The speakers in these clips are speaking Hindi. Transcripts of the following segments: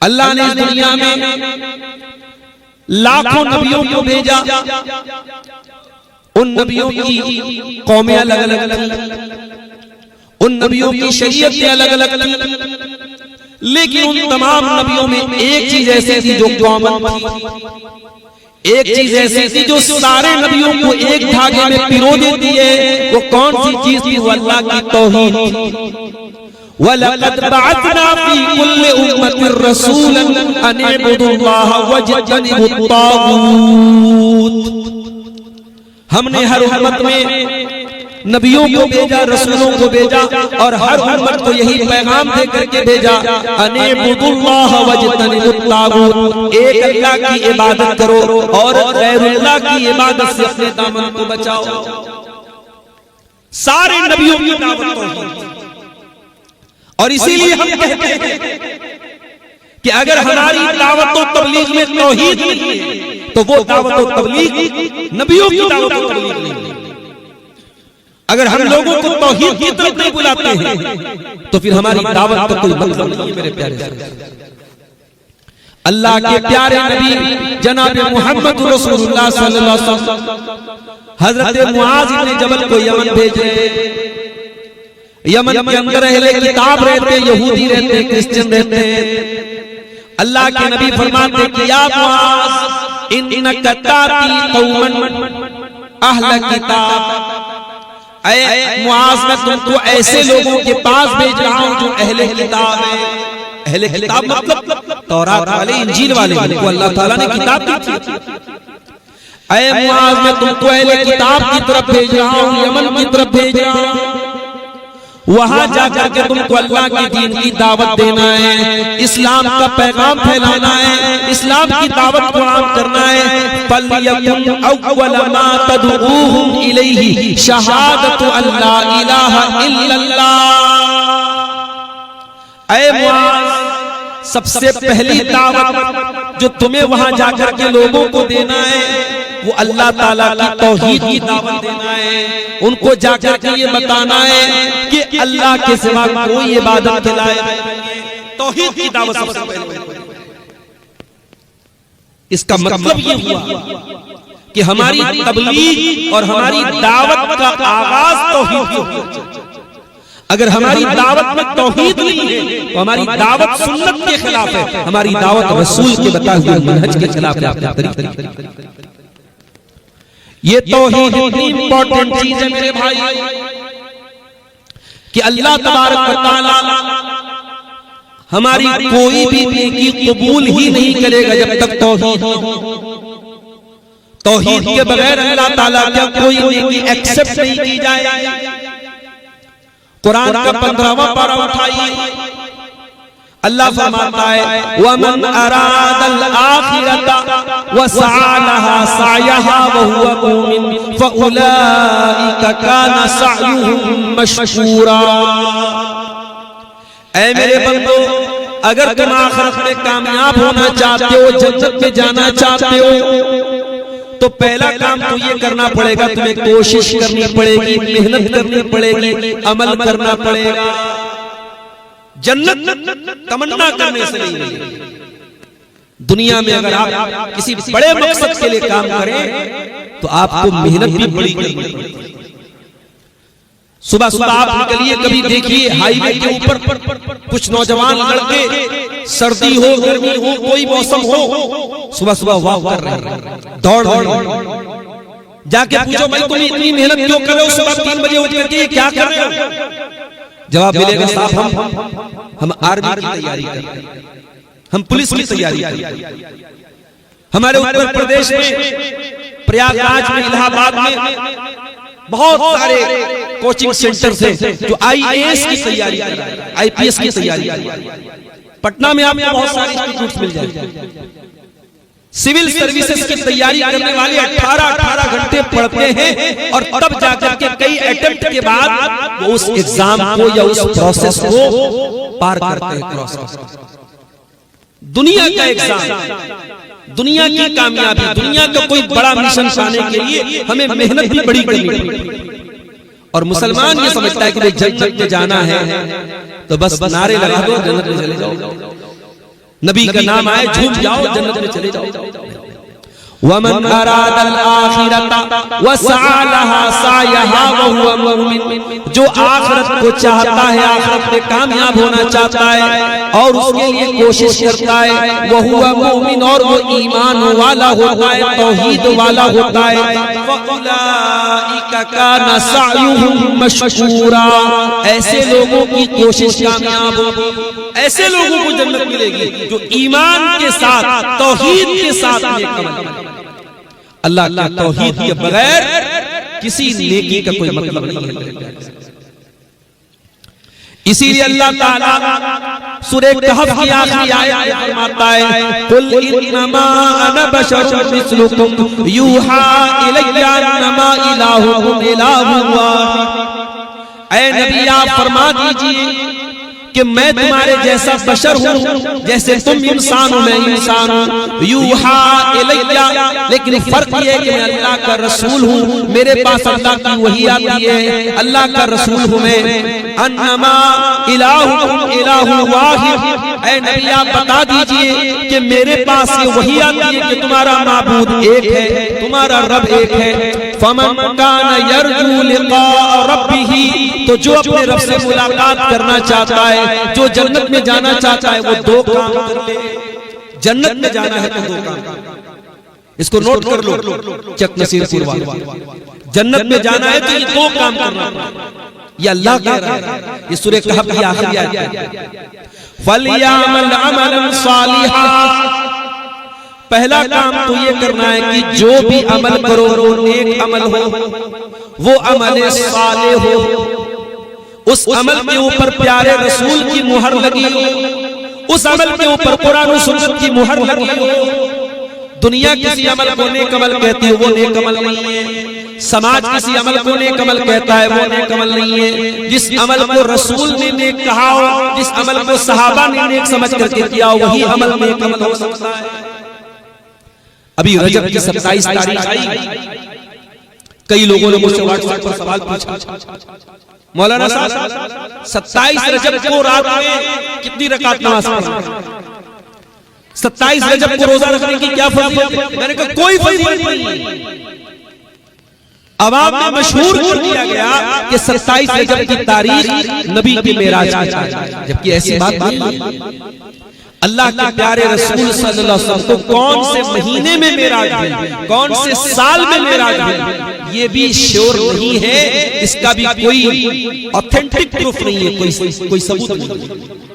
अल्लाह ने इस दुनिया में लाखों नबियों को भेजा। उन नबियों की कौमें अलग अलग थी, उन नबियों की शरीयतें अलग अलग थी, लेकिन उन तमाम नबियों में एक चीज ऐसी थी जो कॉमन थी। एक चीज ऐसी थी जो सारे नबियों को एक धागे में पिरो देती है। वो कौन सी चीज थी? वो अल्लाह की तौहीद थी। वलक़द बअसना फी कुल्लि उम्मतिन रसूलन अन इअ्बुदुल्लाह वज्तनिबुत तागूत। हमने हर उम्मत में नबियों को भेजा, रसूलों को भेजा, और हर उम्मत को यही पैगाम दे करके भेजा, अन इअ्बुदुल्लाह वज्तनिबुत तागूत, एक अल्लाह की इबादत करो और गैरुल्लाह की इबादत से अपने दामन को बचाओ। सारे नबियों की दावत तौहीद। और इसीलिए हम कहते हैं कि अगर हमारी दावत और तबलीग में तौहीद नहीं है तो वो दावत और तबलीग नबियों की दावत और तबलीग नहीं है। अगर हम लोगों को तौहीद की तरफ नहीं बुलाते हैं तो फिर हमारी दावत का कोई मतलब नहीं है। मेरे प्यारे अल्लाह के प्यारे नबी जनाब मोहम्मद रसूलुल्लाह सल्लल्लाहु अलैहि वसल्लम हजरत मुआज इब्न जबल को यमन भेजे। यमन के अंदर अहले किताब रहते, यहूदी रहते, क्रिश्चियन रहते। अल्लाह के नबी फरमाते कि या मुआज इन्नका ताती कौमन अहल किताब, ऐ मुआज मैं तुमको ऐसे लोगों के पास भेज रहा हूं जो अहले किताब है। अहले किताब मतलब तौरात वाले, इंजील वाले, जिनको अल्लाह ताला ने किताब दी थी। ऐ मुआज मैं तुमको अहले किताब की तरफ भेज रहा हूं, यमन की तरफ भेज रहा हूं। वहां जाकर के तुमको अल्लाह के दीन की दावत देना है, इस्लाम का पैगाम फैलाना है, इस्लाम की दावत को आम करना है। फल्यकुन अव्वल मा तदऊहुम इलैहि शहादतु अल्ला इलाहा इल्लल्लाह। ऐ मुआज, सबसे पहली दावत जो तुम्हें वहां जाकर के लोगों को देना है वो अल्लाह ताला की तौहीद की दावत देना है। उनको जाकर के ये बताना है कि अल्लाह के सिवा कोई इबादत के लायक नहीं। तौहीद की दावत सबसे पहले। इसका मतलब ये हुआ कि हमारी तबलीग और हमारी दावत का आगाज तौहीद से हुआ। अगर हमारी दावत में तौहीद नहीं है तो हमारी दावत सुन्नत के खिलाफ है, हमारी दावत रसूल के बताए हुए मनहज के खिलाफ है। ये तौहीद इतनी इंपॉर्टेंट चीज है मेरे भाई कि अल्लाह तबारक व तआला हमारी कोई भी नेकी कबूल ही नहीं करेगा जब तक तौहीद न हो। तौहीद के बगैर अल्लाह ताला क्या कोई नेकी एक्सेप्ट नहीं की जाए। कुरान का 15वां पारा उठाइए, अल्लाह फरमाता है वमन अरादल आखिरता वसअ लहा सअयहा वहुवा मुमिन फउलाइका काना सअयुहुम मशकूरा। ऐ मेरे बंदो, अगर तुम आखिरत में कामयाब होना चाहते हो, जन्नत में जाना चाहते हो, तो पहला काम तो ये करना पड़ेगा, तुम्हें कोशिश करनी पड़ेगी, मेहनत करनी पड़ेगी, अमल करना पड़ेगा। जन्नत तमन्ना करने से नहीं मिलेगी। दुनिया में अगर आप किसी बड़े मकसद के लिए काम करें तो आपको मेहनत भी बड़ी करनी पड़ेगी। सुबह सुबह आप निकलिए, कभी देखिए हाईवे के ऊपर कुछ नौजवान लड़के, सर्दी हो गर्मी हो कोई मौसम हो, सुबह सुबह वॉक कर रहे हैं, दौड़ रहे हैं। जाके पूछो भाई तुम इतनी मेहनत क्यों कर रहे हो, सुबह 3 बजे उठ करके क्या कर रहे हो? जवाब मिलेगा साहब हम आर्मी की तैयारी कर रहे हैं, हम पुलिस की तैयारी कर रहे हैं। हमारे उत्तर प्रदेश में प्रयागराज में, इलाहाबाद में बहुत सारे कोचिंग सेंटर से जो आईएएस की तैयारी कर रहे हैं, आईपीएस की तैयारी कर रहे हैं। पटना में आपको बहुत सारे इंस्टीट्यूट मिल जाएंगे। सिविल सर्विसेज की तैयारी करने वाले 18 घंटे पढ़ते हैं और तब जाकर के कई अटेम्प्ट के बाद वो उस एग्जाम को या उस प्रोसेस को पार करते हैं। दुनिया का एग्जाम, दुनिया की कामयाबी, दुनिया का कोई बड़ा मिशन पाने के लिए हमें मेहनत भी बड़ी करनी पड़ती। और मुसलमान ये समझता है कि भाई जन्नत में जाना है तो बस नारे लगा दो, जन्नत में चले जाओ। नबी का नाम आए झूम जाओ, जन्नत में चले जाओ। वमन अरादल आखिरता वसअ लहा सायहा वहुवा मुमिन, जो आखिरत को चाहता है, आखिरत में कामयाब होना चाहता है और उसके लिए कोशिश करता है, वहुवा मुमिन, और वो ईमान वाला होता है, तौहीद वाला होता है, फउलाइका काना सअयुहुम मशकूरा, ऐसे लोगों की कोशिश कामयाब होगी, ऐसे लोगों को जन्नत मिलेगी जो ईमान के साथ, तौहीद के साथ नेक अमल करें। अल्लाह के तौहीद के बगैर किसी नेकी का कोई मतलब नहीं है। इसीलिए अल्लाह ताला सूरह कहफ की आखिरी आयत में फरमाता है, कुल इन्नमा अना बशरुम मिस्लुकुम यूहा इलैया अन्नमा इलाहुकुम इलाहुन वाहिद। ऐ नबी आप फरमा दीजिए कि मैं तुम्हारे जैसा बशर हूँ, जैसे तुम इंसान हो मैं इंसान हूँ। यूहा इलैया, लेकिन फर्क ये है कि मैं अल्लाह का रसूल हूँ, मेरे पास अल्लाह की वही आती है, अल्लाह का रसूल हूँ मैं। अन्नमा इलाहुकुम इलाहुन वाहिद, ऐ नबी आप बता दीजिए कि मेरे पास ये वही आती है कि तुम्हारा माबूद एक है, तुम्हारा रब एक है। फमन काना यरजू लिका रब्बिही, तो जो अपने रब से मुलाकात करना चाहता है, जो जन्नत में जाना चाहता है, वो दो काम कर ले। जन्नत में जाना है तो दो काम, इसको नोट कर लो चक नसीरपुर वाले, जन्नत में जाना है तो ये दो काम करना है। ये अल्लाह कह रहा है, ये सूरह कहफ की आखिरी आयत है, फलयामल अमलन सालिहा। पहला काम तो ये करना है कि जो भी अमल करो वो नेक अमल हो, वो अमल साले हो, उस अमल के ऊपर प्यारे रसूल की मुहर लगी हो, उस अमल के ऊपर कुरान और सुन्नत की मुहर लगी हो। दुनिया किसी अमल को नेक अमल कहती है, वो नेक अमल नहीं है। समाज किसी अमल को नेक अमल कहता है, वो नेक अमल नहीं है। जिस अमल को रसूल ने नेक कहा हो, जिस अमल को सहाबा ने नेक समझ करके किया हो, वही अमल नेक अमल हो सकता है। अभी रजब की 27 तारीख आई, कई लोगों ने मुझसे व्हाट्सएप पर सवाल पूछा, मौलाना साहब 27 रजब को रात में कितनी रकात नमाज पढ़ना, 27 रजब को रोजा रखने की क्या फजीलत है? मैंने कहा कोई फजीलत नहीं। अवाम में मशहूर कर दिया गया कि 27 रजब की तारीख नबी की मेराज की, जबकि ऐसी बात नहीं। अल्लाह के प्यारे रसूल सल्लल्लाहु अलैहि वसल्लम को कौन से महीने में मेराज हुई, कौन से साल में मेराज हुई, ये भी श्योर नहीं है। इसका भी कोई ऑथेंटिक प्रूफ नहीं है, कोई सबूत नहीं।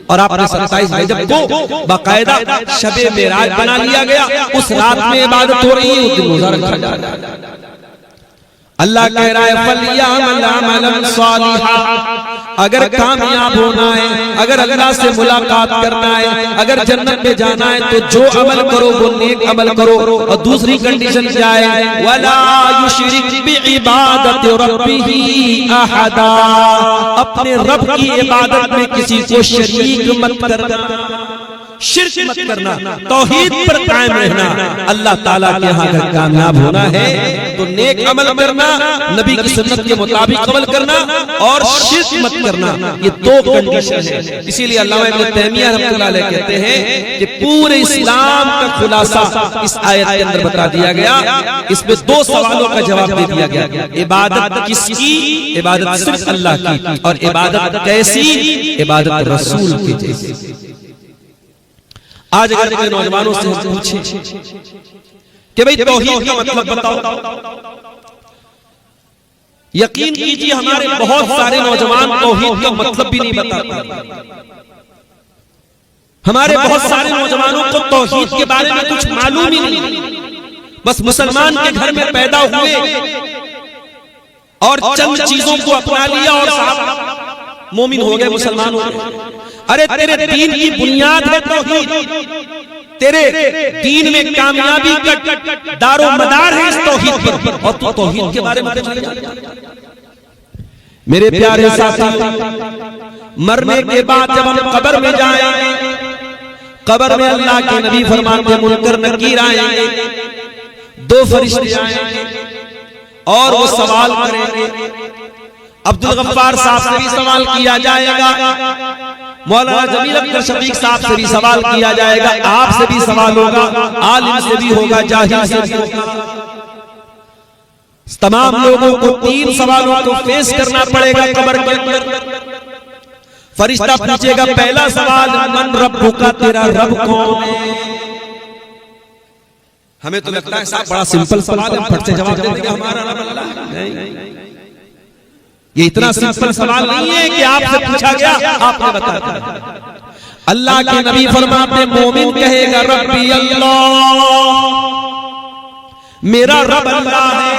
और आपने 27 रजब को बाकायदा शबे मेराज बना लिया गया, उस रात में इबादत हो रही है, उस दिन रोजा रखा जा रहा है। अल्लाह कह रहा है फलयामल अमलन सालिहा, अगर कामयाब होना है, अगर अल्लाह से मुलाकात करना है, अगर जन्नत में जाना है, तो जो अमल करो वो नेक अमल करो। और दूसरी कंडीशन क्या है, वला युशरिक बिइबादत रब्बिही अहदा, अपने रब की इबादत में किसी को शरीक मत करना, शिर्क मत करना, तौहीद पर कायम रहना। अल्लाह ताला के यहाँ अगर कामयाब होना है तो नेक अमल करना, नबी की सुन्नत के मुताबिक अमल करना और शिर्क मत करना, ये दो कंडीशन है। इसीलिए अल्लामा इब्न तैमिया रहमतुल्लाह अलैह कहते हैं कि पूरे इस्लाम का खुलासा इस आयत के अंदर बता दिया गया। इसमें दो सवालों का जवाब दे दिया गया, इबादत किसकी, इबादत सिर्फ अल्लाह की, और इबादत कैसी, इबादत रसूल की जैसी। आज अगर कोई नौजवानों से पूछे कि भाई तौहीद का मतलब बताओ, यकीन कीजिए हमारे बहुत सारे नौजवान तौहीद का मतलब भी नहीं बताते। हमारे बहुत सारे नौजवानों को तौहीद के बारे में कुछ मालूम ही नहीं, बस मुसलमान के घर में पैदा हुए और चंद चीजों को अपना लिया और साहब मोमिन हो गए, मुसलमान हो गए। अरे तेरे दीन की बुनियाद है तौहीद, तेरे दीन में कामयाबी का दारो मदार है इस तौहीद पर, और तू तौहीद के बारे में कुछ नहीं जानता। मेरे प्यारे साथी, मरने के बाद जब हम कब्र में जाएंगे, कब्र में अल्लाह के नबी फरमाते मुनकर नकीर आएंगे, दो फरिश्ते आएंगे और वो सवाल करेंगे। अब्दुल गफ्फार साहब से भी सवाल किया जाएगा मौलाना जमील अख्तर शफीक साहब से भी सवाल किया जाएगा, आपसे भी सवाल होगा, आलिम से भी होगा, जाहिल से भी होगा। तमाम लोगों को 3 सवालों को फेस करना पड़ेगा कब्र के अंदर। फरिश्ता पूछेगा पहला सवाल, मन रब्बुका, तेरा रब कौन है? हमें तो लगता है साहब बड़ा सिंपल सवाल है, फट से जवाब दे देंगे हमारा रब अल्लाह। नहीं, ये इतना सिंपल सवाल नहीं है कि आपसे पूछा गया आपने बता दिया। अल्लाह के नबी फरमाते मोमिन कहेगा रब्बी अल्लाह, मेरा रब अल्लाह है।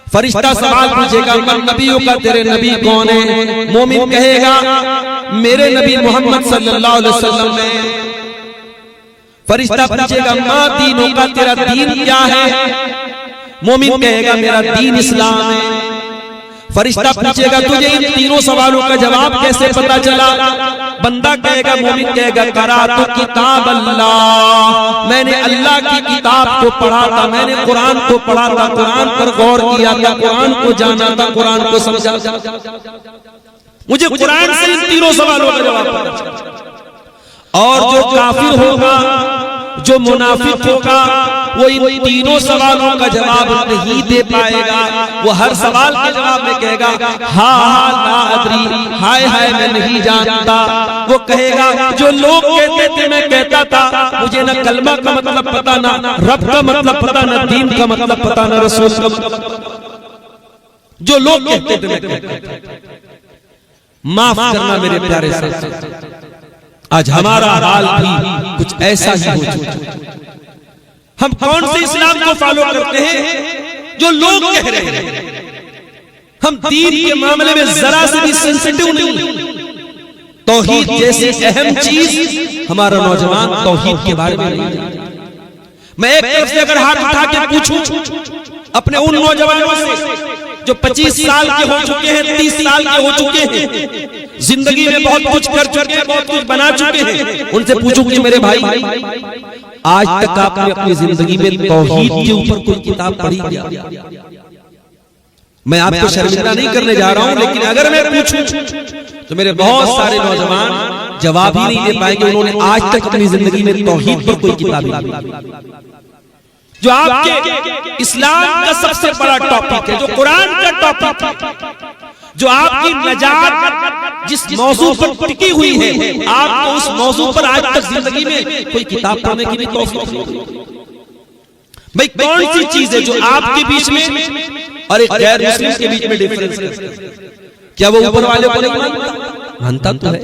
फरिश्ता सवाल पूछेगा मन नबियों का, तेरे नबी कौन है? मोमिन कहेगा मेरे नबी मोहम्मद सल्लल्लाहु अलैहि वसल्लम है। फरिश्ता पूछेगा माँ दीनों का, तेरा दीन क्या है? मोमिन कहेगा मेरा दीन इस्लाम है। फरिश्ता पूछेगा तुझे इन तीनों सवालों का जवाब कैसे पता चला? बंदा कहेगा, मोमिन कहेगा करातु किताब अल्लाह, मैंने अल्लाह की किताब को पढ़ा था, मैंने कुरान को पढ़ा था, कुरान पर गौर किया था, कुरान को जाना था, कुरान को समझा था, मुझे कुरान से इन तीनों सवालों का जवाब पता चला। और जो काफिर होगा, जो मुनाफिक होगा, वो इन तीनों सवालों का जवाब नहीं दे पाएगा। वो हर सवाल के जवाब में कहेगा हा ला अदरी, हाय हाय मैं नहीं जानता। वो कहेगा जो लोग कहते थे मैं कहता था, मुझे न कलमा का मतलब पता, ना रब का मतलब पता, न दीन का मतलब पता, न रसूल का मतलब। जो लोग कहते थे मैं कहता था। माफ करना मेरे प्यारे से, आज हमारा हाल भी कुछ ऐसा ही हो चुका। हम कौन से इस्लाम को फॉलो करते हैं जो लोग कह रहे हैं? हम दीन के मामले में जरा से भी सेंसिटिव नहीं। तौहीद जैसी अहम चीज हमारा नौजवान तौहीद के बारे में नहीं जानता। मैं एक तरफ से अगर हाथ उठा के पूछूं अपने उन नौजवानों से जो 25 साल के हो चुके हैं, 30 साल के हो चुके हैं, जिंदगी में बहुत कुछ कर चुके हैं, बहुत कुछ बना चुके हैं, उनसे पूछूं कि मेरे भाई आज तक आपने अपनी जिंदगी में तौहीद के ऊपर कोई किताब पढ़ी क्या? मैं आपको शर्मिंदा नहीं करने जा रहा हूं, लेकिन अगर मैं पूछूं तो मेरे बहुत सारे नौजवान जवाब ही नहीं दे पाएंगे उन्होंने आज तक अपनी जिंदगी में तौहीद पर कोई किताब नहीं पढ़ी। जो आपके इस्लाम का सबसे बड़ा टॉपिक है, जो कुरान का टॉपिक है, जो आपकी नजात जिस मौजू पर टिकी हुई है, आपको उस मौजू पर आज तक जिंदगी में कोई किताब पढ़ने की भी तौफीक नहीं। भाई कौन सी चीज है जो आपके बीच में और एक गैर मुस्लिम के बीच में डिफरेंस है? क्या वो ऊपर वाले को नहीं मानता? तो है।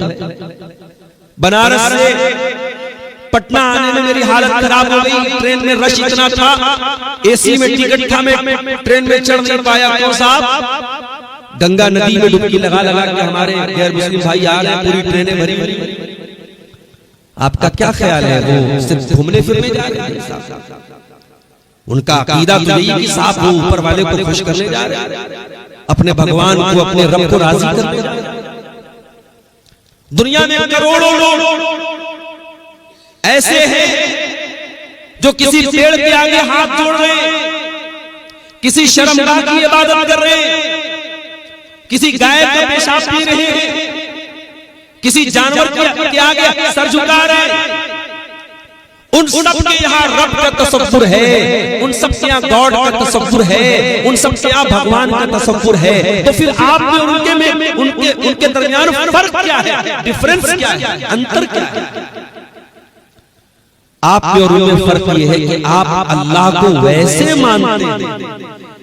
बनारस से पटना आने में मेरी हालत खराब हो गई, ट्रेन में रश इतना था, एसी में टिकट था, मैं ट्रेन में चढ़ नहीं पाया। तो साहब गंगा नदी में डुबकी लगा लगा के हमारे गैर मुस्लिम भाई आ रहे हैं, पूरी ट्रेनें भरी भरी। आपका क्या ख्याल है? वो सिर्फ घूमने फिरने जा रहे हैं? उनका अकीदा तो यही कि साहब वो ऊपर वाले को खुश करने जा रहे हैं, अपने भगवान को, अपने रब को राजी करने जा रहे हैं। दुनिया में करोड़ों लोग ऐसे हैं जो किसी पेड़ के आगे हाथ जोड़ रहे हैं, किसी शर्मगाह की इबादत कर रहे हैं, किसी गाय का पेशाब पी रहे हैं, किसी जानवर के आगे सर झुका रहे हैं। उन सबके यहाँ रब का तसव्वुर है, उन सबके यहाँ गॉड का तसव्वुर है, उन सबके यहाँ भगवान का तसव्वुर है। तो फिर आप में उनके में उनके दरमियान फर्क क्या है? डिफरेंस क्या है? अंतर क्या है? आप में और उनमें फर्क ये है कि आप अल्लाह को वैसे मानते हैं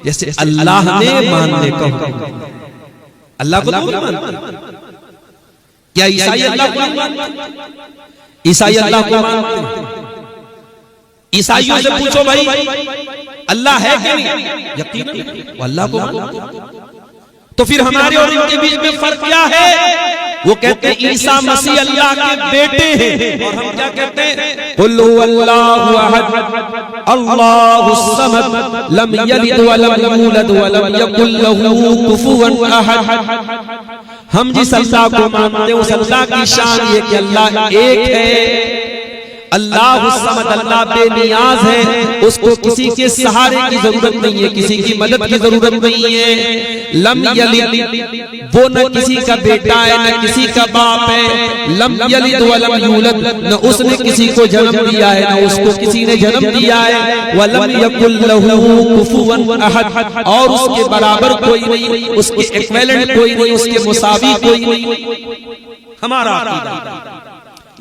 जैसे अल्लाह ने मानने को। अल्लाह को नहीं मानते। क्या ईसाई अल्लाह को मानते? ईसाई अल्लाह को मानते। ईसाइयों से पूछो भाई अल्लाह है कि नहीं? यकीन अल्लाह को मानते। तो फिर हमारे और इनके बीच में फर्क क्या है? वो कहते हैं ईसा मसीह अल्लाह के बेटे हैं, और हम क्या कहते हैं? कुल हुवल्लाहु अहद अल्लाहुस समद लम यलिद व लम यूलद व लम यकुल लहू कुफुवन अहद। हम जिस अल्लाह को मानते हैं उस अल्लाह की शान ये कि अल्लाह एक है, अल्लाह समद, अल्लाह बेनियाज है, उसको किसी के सहारे की जरूरत नहीं है, किसी की मदद की जरूरत नहीं है। लम यलिद, वो न किसी का बेटा है न किसी का बाप है। लम यलिद व लम यूलद, न उसने किसी को जन्म दिया है न उसको किसी ने जन्म दिया है। व लम यकुल लहू कुफुवन अहद, और उसके बराबर कोई नहीं, उसके इक्विवेलेंट कोई नहीं, उसके मुसावी कोई नहीं। हमारा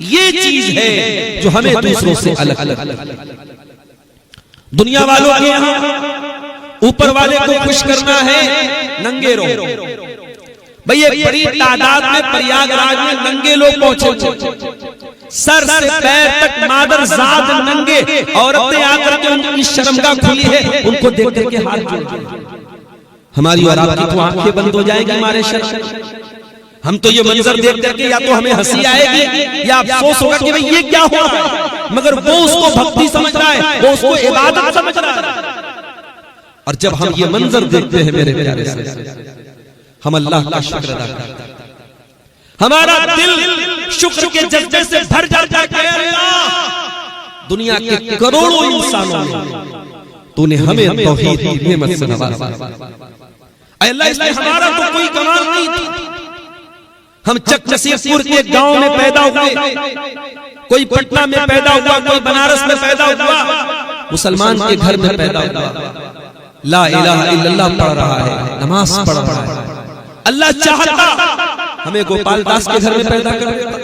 ये चीज है जो हमें दूसरों से अलग अलग। दुनिया वालों के यहाँ ऊपर वाले को खुश करना है, नंगे रहो। भाई एक बड़ी तादाद में प्रयागराज में नंगे लोग पहुंचे, सर से पैर तक मादरजाद नंगे, औरतें आकर के उनकी शर्मगाह खुली है, उनको देख करके हाथ जोड़। हमारी और आपकी तो आंखें बंद हो जाएगी हमारे शर्म। हम तो ये मंजर देख करके या तो हमें हंसी आएगी या अफसोस होगा कि भाई ये क्या हुआ है, मगर वो उसको भक्ति समझ रहा है, वो उसको इबादत समझ रहा है। और जब हम ये मंजर देखते हैं मेरे प्यारे से, हम अल्लाह का शुक्र अदा करते हैं, हमारा दिल शुक्र के जज्बे से भर जाता है कि अल्लाह, दुनिया के करोड़ों इंसानों में तूने हमें तौहीद की नेमत से नवाजा। अल्लाह, इसमें हमारा तो कोई कमाल नहीं था। हम चकनसीरपुर के गांव में पैदा हुए, कोई पटना में पैदा हुआ, कोई बनारस में पैदा हुआ, मुसलमान के घर में पैदा हुआ, ला इलाहा इल्लल्लाह पढ़ रहा है, नमाज पढ़ रहा है। अल्लाह चाहता हमें गोपाल दास के घर में पैदा कर देता,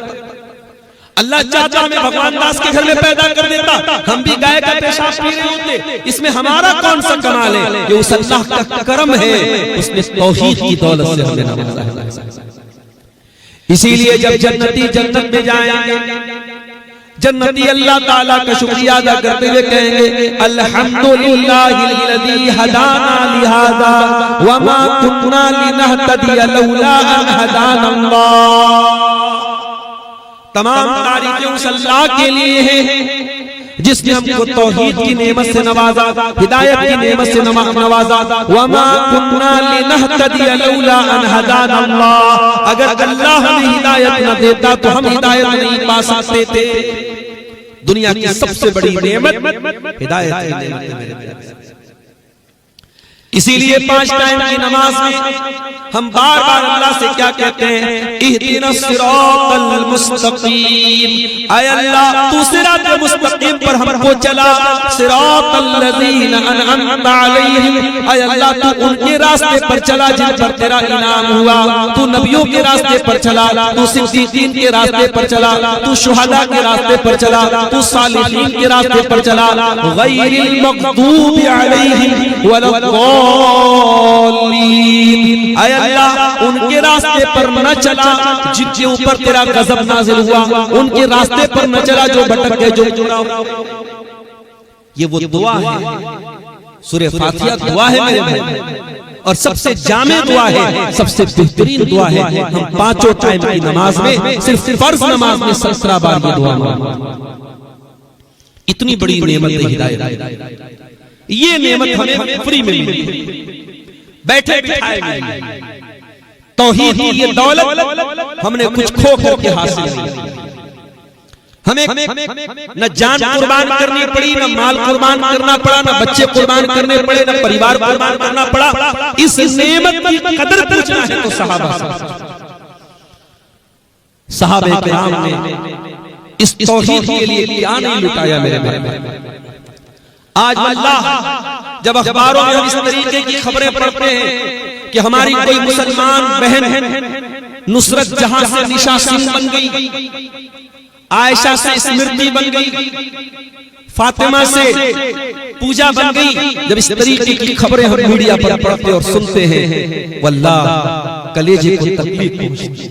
अल्लाह चाहता हमें भगवान दास के घर में पैदा कर देता, हम भी गाय का पेशाब पी रहे होते। इसमें हमारा कौन सा कमाल है? ये उस अल्लाह का करम है, उसने तौहीद की दौलत से हमें नवाजा है। इसीलिए जब जन्नती जन्नत में जाएंगे, जन्नती अल्लाह ताला का शुक्रिया अदा करते हुए कहेंगे, अल्हम्दुलिल्लाहिल्लज़ी हदाना लिहाज़ा व मा कुन्ना लिनहतदिया लौला अन हदानल्लाह। तमाम तारीफ़ें उस अल्लाह के लिए हैं जिसने हमको तौहीद की नेमत से नवाजा, हिदायत की नेमत से नवाजा। वमा कुन्ना लिनहतदिया लौला अन हदानल्लाह, अगर अल्लाह हमें हिदायत न देता तो हम हिदायत नहीं पा सकते थे। दुनिया की सबसे बड़ी नेमत हिदायत की नेमत है मेरे प्यारे। इसीलिए 5 टाइम की नमाज में हम बार बार अल्लाह से क्या कहते हैं? इहदिनस सिरातल मुस्तकीम, ऐ अल्लाह तू सिरातल मुस्तकीम पर हमको चला। सिरातल लज़ीना अनअमता अलैहिम, ऐ अल्लाह तू उनके रास्ते पर चला जिन पर तेरा इनाम हुआ। तू नबियों के रास्ते पर चला, तू सिद्दीकीन के रास्ते पर चला, तू शुहदा के रास्ते पर चला, तू सालिहीन के रास्ते पर चला। गैरिल मग़दूबि अलैहिम वलद्दाल्लीन, ऐ अल्लाह उनके रास्ते पर न चला जिनके ऊपर तेरा गजब नाजिल हुआ, उनके रास्ते पर न चला जो भटक गए, जो गुमराह। ये वो दुआ है, सूरह फातिहा दुआ है मेरे भाई, और सबसे जामे दुआ है, सबसे बेहतरीन दुआ है। हम 5 टाइम की नमाज में, सिर्फ फर्ज नमाज में 17 बार ये दुआ मांगते। इतनी बड़ी नेमत है हिदायत, ये नेमत हमें फ्री में मिली, बैठे बिठाए मिली। तौहीद की ये दौलत हमने कुछ खो करके हासिल की। हमें न जान कुर्बान करनी पड़ी, न माल कुर्बान करना पड़ा, न बच्चे कुर्बान करने पड़े, न परिवार कुर्बान करना पड़ा। इस नेमत की कदर पूछना है तो सहाबा किराम ने इस तौहीद के लिए क्या नहीं लुटाया मेरे भाई। आज अल्लाह जब अखबारों में हम इस तरीके की खबरें पढ़ते हैं कि हमारी कोई मुसलमान बहन नुसरत जहां से निशा सिंह बन गई, आयशा से स्मृति बन गई, फातिमा से पूजा बन गई, जब इस तरीके की खबरें हम मीडिया पर पढ़ते और सुनते हैं, वल्लाह कलेजे को तकलीफ पहुंचती,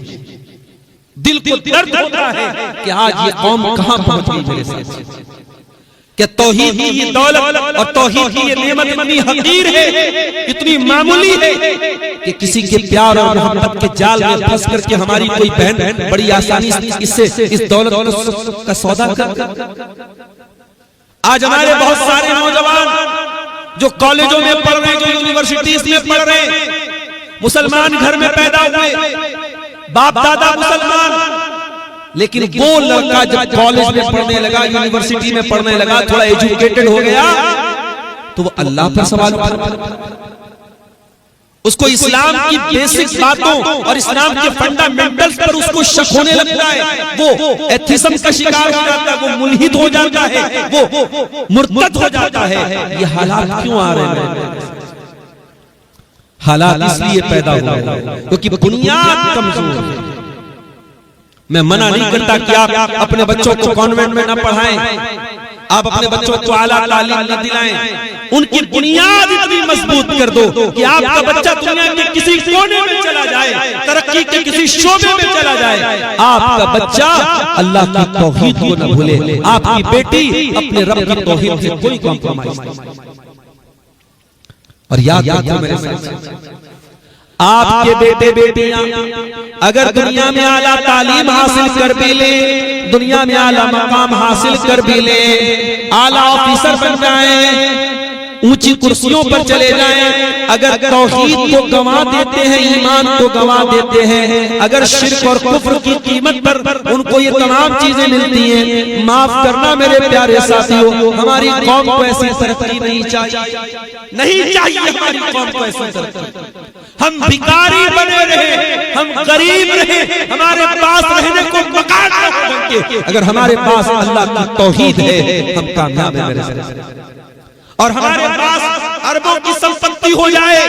दिल को दर्द होता है कि आज ये कौम कहां पहुंच गई मेरे साथ। कि तौहीद की ये दौलत और तौहीद की ये नेमत इतनी हकीर है, इतनी मामूली है कि किसी के प्यार और मोहब्बत के जाल में फंस करके हमारी कोई बहन बड़ी आसानी से इससे इस दौलत का सौदा कर। आज हमारे बहुत सारे नौजवान जो कॉलेजों में पढ़ रहे हैं, जो यूनिवर्सिटीज में पढ़ रहे हैं, मुसलमान घर में पैदा हुए, बाप दादा मुसलमान, लेकिन वो लड़का जब कॉलेज में पढ़ने लगा, यूनिवर्सिटी में पढ़ने लगा, थोड़ा एजुकेटेड हो गया, तो वो अल्लाह पर सवाल उठाता, उसको इस्लाम की बेसिक बातों और इस्लाम के फंडामेंटल्स पर उसको शक होने लगता है, वो एथिज्म का शिकार हो जाता है, वो मुल्हिद हो जाता है, वो मुर्तद हो जाता है। ये हालात क्यों आ रहे हैं? हालात इसलिए पैदा हुए हैं क्योंकि बुनियाद कमजोर है। मैं मना नहीं करता कि आप अपने बच्चों को कॉन्वेंट में न पढ़ाएं, आप अपने बच्चों को आला तालीम न दिलाएं, उनकी बुनियाद इतनी मजबूत कर दो कि आपका बच्चा दुनिया के किसी कोने में चला जाए, तरक्की के किसी शोबे में चला जाए, आपका बच्चा अल्लाह की तौहीद को न भूले, आपकी बेटी अपने रब की तौहीद से कोई कॉम्प्रोमाइज नहीं। और याद रखो मेरे साथ, आपके बेटे बेटियां अगर दुनिया में आला तालीम हासिल कर भी ले, दुनिया में आला मकाम हासिल कर भी ले, आला ऑफिसर बन जाए, ऊंची कुर्सियों पर चले जाएं, अगर तौहीद को गंवा देते हैं, ईमान को गंवा देते हैं, अगर शिर्क और कुफ्र की कीमत पर उनको ये तमाम चीजें मिलती हैं, माफ करना मेरे प्यारे साथियों, हमारी कौम को ऐसी तरक्की नहीं चाहिए हमारी कौम को ऐसी तरक्की। हम भिखारी बने रहे, हम गरीब रहे, हमारे पास रहने को मकान न हो, अगर हमारे पास अल्लाह की तौहीद है हम कामयाब हैं मेरे साथ। और हमारे पास अरबों की संपत्ति हो जाए,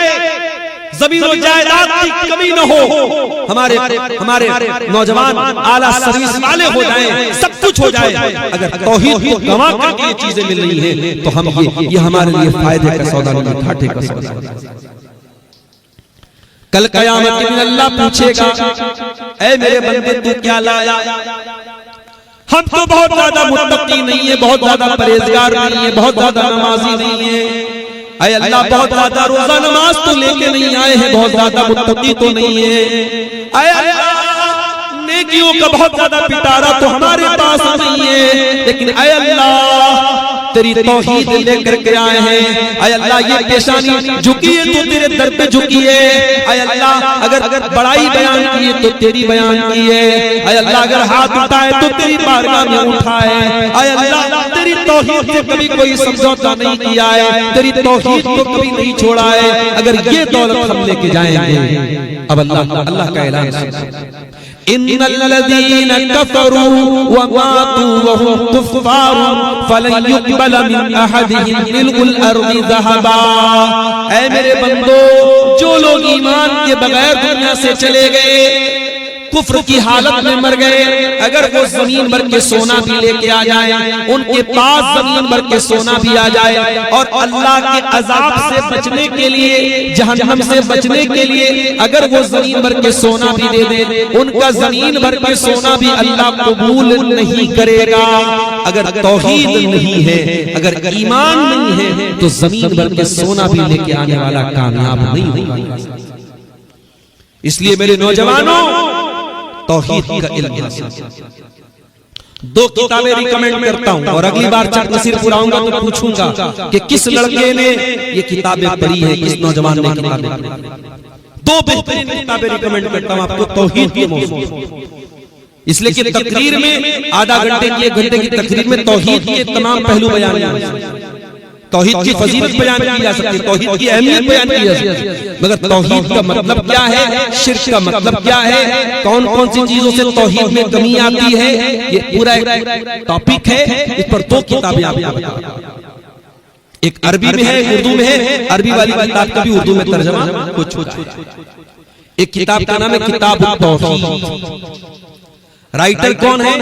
जमीन और जायदाद की कमी न हो, हमारे नौजवान आला सर्विस वाले हो जाएं, सब कुछ हो जाए, अगर तौहीद को गंवा करके ये चीजें मिल रही है तो हम ये हमारे लिए फायदे का सौदा नहीं, घाटे का सौदा। कल कयामत के दिन अल्लाह पूछेगा, ऐ मेरे बंदे तू क्या लाया? हम तो बहुत ज्यादा मुत्तकी नहीं है, बहुत ज्यादा परहेजगार नहीं है, बहुत ज्यादा नमाजी नहीं है, ऐ अल्लाह बहुत ज्यादा रोजा नमाज तो लेके नहीं आए हैं, बहुत ज्यादा मुत्तकी तो नहीं है, ऐ अल्लाह नेकियों का बहुत ज्यादा पिटारा तो हमारे पास नहीं है, लेकिन ऐ अल्लाह तेरी तौहीद लेकर के आए हैं, ऐ अल्लाह ये पेशानी झुकी है तो तेरे दर पे झुकी है, ऐ अल्लाह अगर बड़ाई बयान की है तो तेरी बयान की है, ऐ अल्लाह अगर हाथ उठाए तो तेरी बारगाह में उठाए, ऐ अल्लाह तेरी तौहीद से कभी कोई समझौता नहीं किया है, तेरी तौहीद को कभी नहीं छोड़ा है, अगर ये दौलत हम लेके जाएंगे। अब अल्लाह का ऐलान, इन्नल्लज़ीना कफ़रू व मातू व हुम कुफ़्फ़ार फलन युक़बल मिन अहदिहिम मिल्कुल अर्ज़ि ज़हबा। ऐ मेरे बंदो, जो लोग ईमान के बगैर दुनिया से चले गए, कुफ्र की हालत में मर गए, अगर वो जमीन भर के सोना भी लेके आ जाए, उनके पास जमीन भर के सोना भी आ जाए, और अल्लाह के अजाब से बचने के लिए, जहन्नम से बचने के लिए अगर वो जमीन भर के सोना भी दे दे, उनका जमीन भर के सोना भी अल्लाह कबूल नहीं करेगा। अगर तौहीद नहीं है, अगर ईमान नहीं है, तो जमीन भर के सोना भी लेके आने वाला कामयाब नहीं होगा। इसलिए मेरे नौजवानों, तौहीद का इल्म दो किताबें रिकमेंड करता हूं, और अगली बार चक नसीरपुर आऊंगा तो पूछूंगा कि किस लड़के ने ये किताबें पढ़ी है, किस नौजवान ने किताबें पढ़ी। दो बेहतरीन किताबें रिकमेंड करता हूं आपको तौहीद के मौजूद, इसलिए कि तकरीर में आधा घंटे की, 1 घंटे की तकरीर में तौहीद के तमाम पहलू बयान किए, तौहीद की फजीलत बयान की जा सकती है, तौहीद की अहमियत बयान की जा सकती है, मगर तौहीद का मतलब क्या है, शिर्क का मतलब क्या है, कौन कौन सी चीजों से तौहीद में कमी आती है, ये पूरा एक टॉपिक है। इस पर 2 किताबें आपको बताऊं, एक अरबी में है, एक उर्दू में है। अरबी वाली किताब का भी उर्दू में तर्जमा कुछ हो जाए। एक किताब का नाम है किताब तौहीद। राइटर कौन है?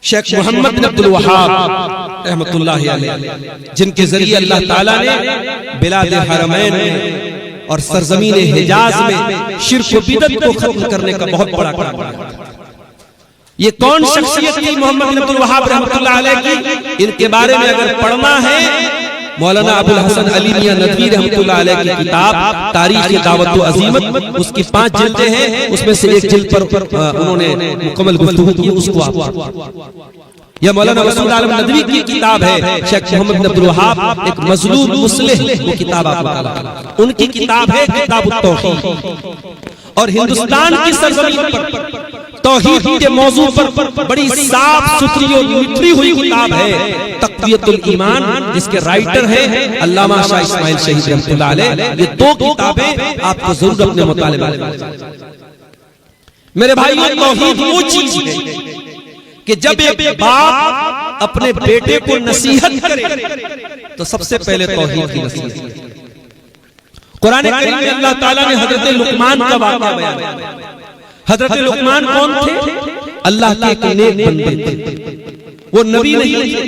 शेख मोहम्मद बिन अब्दुल वहाब रहमतुल्लाहि अलैह, जिनके जरिए अल्लाह ताला ने बिलाद हरमैन में और सरजमीन हिजाज में शिर्क व बिदअत को खत्म करने का बहुत बड़ा काम किया। ये कौन शख्सियत थी मोहम्मद बिन अब्दुल वहाब रहमतुल्लाहि अलैह की? इनके बारे में अगर पढ़ना है, मौलाना अबुल हसन अली मियां नदवी रहमतुल्लाह अलैह की किताब तारीख दावत व अजीमत, उसकी 5 जिल्दें हैं, उसमें से एक जिल्द पर उन्होंने मुकम्मल गुफ्तगू की, उसको आप। यह मौलाना वसीउल आलम नदवी की किताब है, शेख मोहम्मद बिन अब्दुल वहाब एक मजलूम मुस्लिह, वो किताब आप, उनकी किताब है किताब तौहीद। और हिंदुस्तान की सरजमीन पर तौहीद के मौजू पर बड़ी साफ सुथरी और मिथरी हुई किताब है तक़वियतुल ईमान, जिसके राइटर हैं अल्लामा शाह इस्माइल शहीद रहमतुल्लाह अलैह। ये दो किताबें आपको जरूर अपने मुताले में। मेरे भाइयों, तौहीद वो चीज है कि जब एक बाप अपने बेटे को नसीहत करे तो सबसे पहले तौहीद की नसीहत। कुरान करीम में अल्लाह ताला ने हजरत लुकमान का वाक़या बयान किया। हजरत लुकमान कौन थे? अल्लाह के एक नेक बंदे थे, वो नबी नहीं थे।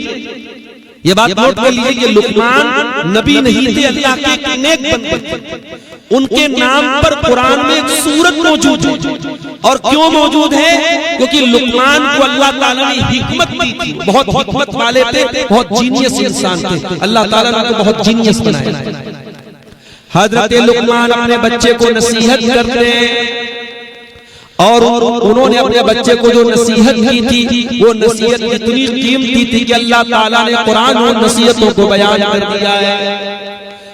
ये बात नोट कर लीजिए कि लुकमान नबी नहीं थे, अल्लाह के एक नेक बंदे थे। उनके नाम पर कुरान में एक सूरत मौजूद है। और क्यों मौजूद है? क्योंकि लुकमान को अल्लाह ताला ने हिकमत दी थी, बहुत हिकमत वाले थे, बहुत जीनियस इंसान थे। अल्लाह ताला ने उनको बहुत जीनियस बनाया। हजरत लुकमान अपने बच्चे को नसीहत करते हैं और उन्होंने अपने बच्चे को जो नसीहत की थी वो नसीहत इतनी कीमती थी कि अल्लाह ताला ने कुरान और नसीहतों को बयान कर दिया है।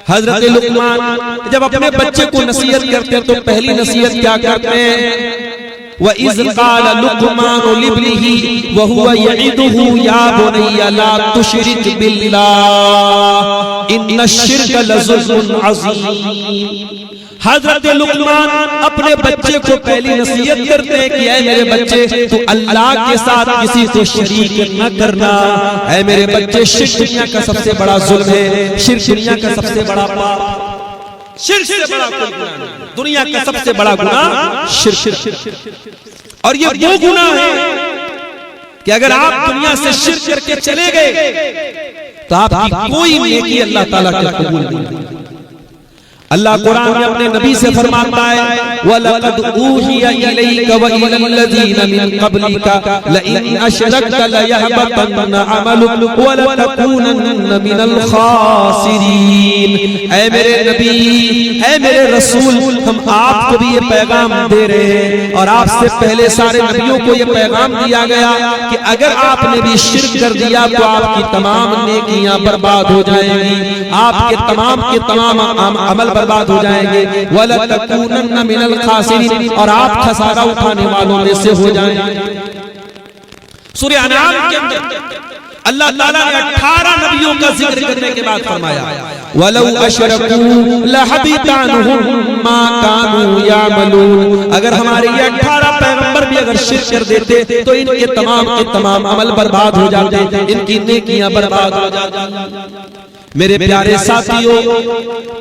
हजरत लुकमान जब अपने बच्चे को नसीहत करते हैं तो पहली नसीहत क्या करते हैं? वइज़ क़ाल लुक़मान लिब्निही वहुवा यइदुहु या बुनय्या ला तुशरिक बिल्लाह इन्नश्शिर्क लज़ुल्मुन अज़ीम। हजरत लुकमान अपने बच्चे को पहली नसीहत करते हैं कि ऐ मेरे बच्चे, तू अल्लाह के साथ किसी को शरीक न करना। ऐ मेरे बच्चे, शिर्क दुनिया का सबसे बड़ा जुल्म है, शिर्क दुनिया का सबसे बड़ा पाप, शिर्क से बड़ा कोई गुनाह नहीं। दुनिया का सबसे बड़ा गुनाह शिर्क। और ये वो गुनाह है कि अगर आप दुनिया से शिर्क करके चले गए तो आपकी कोई नेकी अल्लाह ताला के कबूल नहीं। अल्लाह कुरान में अपने नबी से फरमाता है वलक़द ऊहिया इलैका व इलल्लज़ीना मिन क़ब्लिका लइन अशरकता लयहबतन्न अमलुक व लतकूनन्न मिनल खासिरीन। ऐ मेरे नबी, ऐ मेरे रसूल, हम आपको भी ये पैगाम दे रहे हैं और आपसे पहले सारे नबियों को ये पैगाम दिया गया कि अगर आपने भी शिर्क कर दिया तो आपकी तमाम नेकियां बर्बाद हो जाएंगी, आपके तमाम अमल बर्बाद हो जाएंगे। वला तकूनन्ना मिनल खासिरीन, और आप खसारा उठाने वालों में से हो जाएंगे। सूरह अनाम के अंदर अल्लाह ताला ने 18 नबियों का जिक्र करने के बाद फरमाया वलौ अशरकू लहबिता अन्हुम मा कानू यामलून। अगर हमारे ये 18 पैगंबर भी अगर शिर्क कर देते तो इनके तमाम अमल बर्बाद हो जाते, इनकी नेकियां बर्बाद हो जाती। मेरे प्यारे साथियों,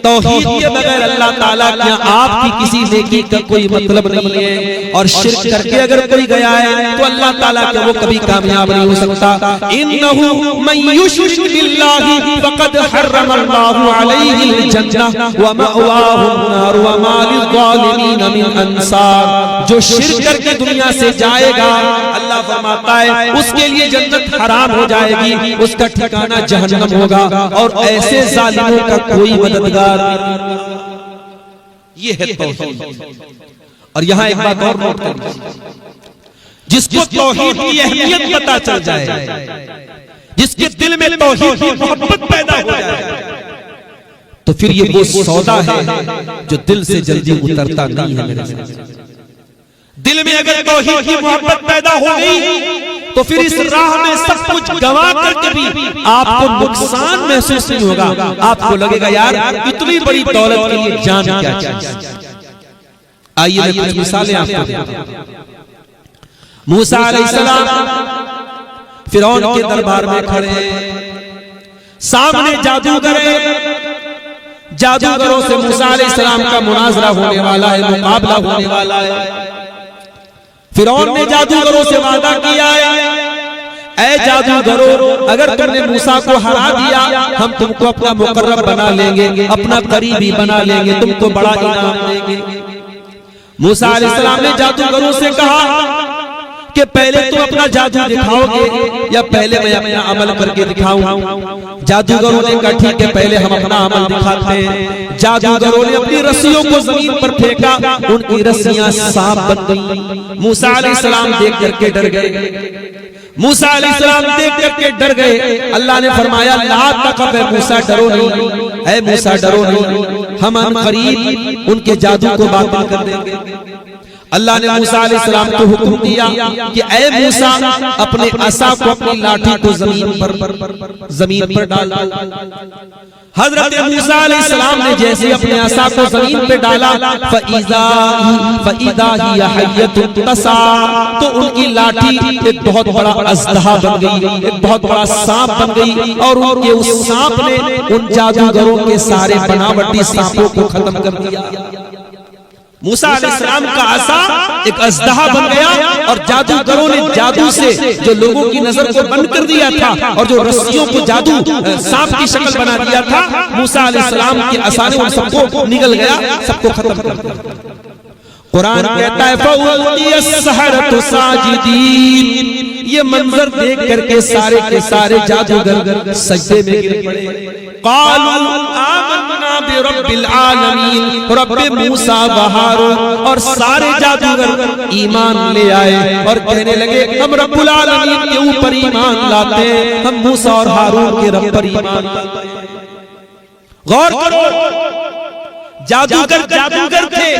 तौहीद के बगैर अल्लाह ताला के आपकी किसी नेकी का कोई मतलब नहीं है। और शिर्क करके अगर कोई गया है तो अल्लाह ताला के वो कभी कामयाब नहीं हो सकता। इन्नहु मन युश्रिक बिल्लाहि फक़द हर्रमल्लाहु अलैहिल जन्नह व मअवाहु अन्नार व मा लिज़्ज़ालिमीन मिन अंसार। जो शिर्क करके दुनिया से जाएगा, अल्लाह फरमाता है उसके लिए जन्नत हराम हो जाएगी, उसका ठिकाना जहन्नम होगा और ऐसे जालिमों का कोई मददगार नहीं। ये है तौहीद। और यहां एक बात और नोट कर लीजिए, जिसको तौहीद की अहमियत पता चल जाए, जिसके दिल में तौहीद की मोहब्बत पैदा हो जाए, तो फिर ये वो सौदा है जो दिल से जल्दी उतरता नहीं है। मेरे साथ दिल में अगर तौहीद की मोहब्बत पैदा हो गई तो फिर इस राह में सब कुछ गंवा करके भी आपको नुकसान महसूस नहीं होगा। आपको लगेगा यार इतनी बड़ी दौलत के लिए जान क्या चीज। आइए मैं कुछ मिसालें आपको देता हूं। मूसा अलैहिस्सलाम फिरौन के दरबार में खड़े, सामने जादूगर है, जादूगरों से मूसा अलैहिस्सलाम का मुनाजरा होने वाला है, मुकाबला होने वाला है। फिरौन ने जादूगरों से वादा किया है, ऐ जादूगरों, अगर तुमने मूसा को हरा दिया हम तुमको अपना मुकर्रब बना लेंगे, अपना करीबी बना लेंगे, तुमको बड़ा इनाम देंगे। मूसा अलैहिस्सलाम ने जादूगरों से कहा कि पहले तुम अपना जादू दिखाओगे या पहले मैं अपना अमल करके दिखाऊं। जादूगरों ने कहा ठीक है, पहले हम अपना अमल दिखाते हैं। जादूगरों ने अपनी रस्सियों को जमीन पर फेंका, उनकी रस्सियां सांप बन गई। मूसा अलैहिस्सलाम देख करके डर गए, मूसा अलैहिस्सलाम देख करके डर गए। अल्लाह ने फरमाया ला तखफ, मूसा डरो नहीं, ऐ मूसा डरो नहीं, हम करीब उनके जादू को बातिल कर देंगे। अल्लाह ने मूसा अलैहिस्सलाम को हुक्म दिया कि ऐ मूसा अपने असा को अपनी लाठी को जमीन पर डाल। हजरत मूसा अलैहिस्सलाम ने जैसे अपने असा को जमीन पे डाला फइज़ा हिया हय्यतुन तसा, तो उनकी लाठी एक बहुत बड़ा अज़दहा बन गई, एक बहुत बड़ा सांप बन गई और उनके उस सांप ने उन जादूगरों के सारे बनावटी सांपों को खत्म कर दिया। मूसा अलैहिस्सलाम का असा एक अज़दहा बन गया और जादूगरों ने जादू से जो लोगों की नजर को बंद कर दिया था और जो रस्सियों को जादू सांप की शक्ल बना दिया था, मूसा अलैहिस्सलाम के असा ने उन सबको निगल गया, सबको खत्म कर दिया। कुरान कहता है फअल्क़ियस्सहरतु साजिदीन, ये मंजर देख करके सारे के सारे जादूगर सजदे में गिर पड़े। क़ालू आमन्ना बिरब्बिल आलमीन, रब्बे मूसा व हारून, और सारे जादूगर ईमान ले आए और कहने लगे हम रब्बुल आलमीन के ऊपर ईमान लाते हैं, हम मूसा और हारून के रब पर ईमान लाते हैं। गौर करो, जादूगर थे,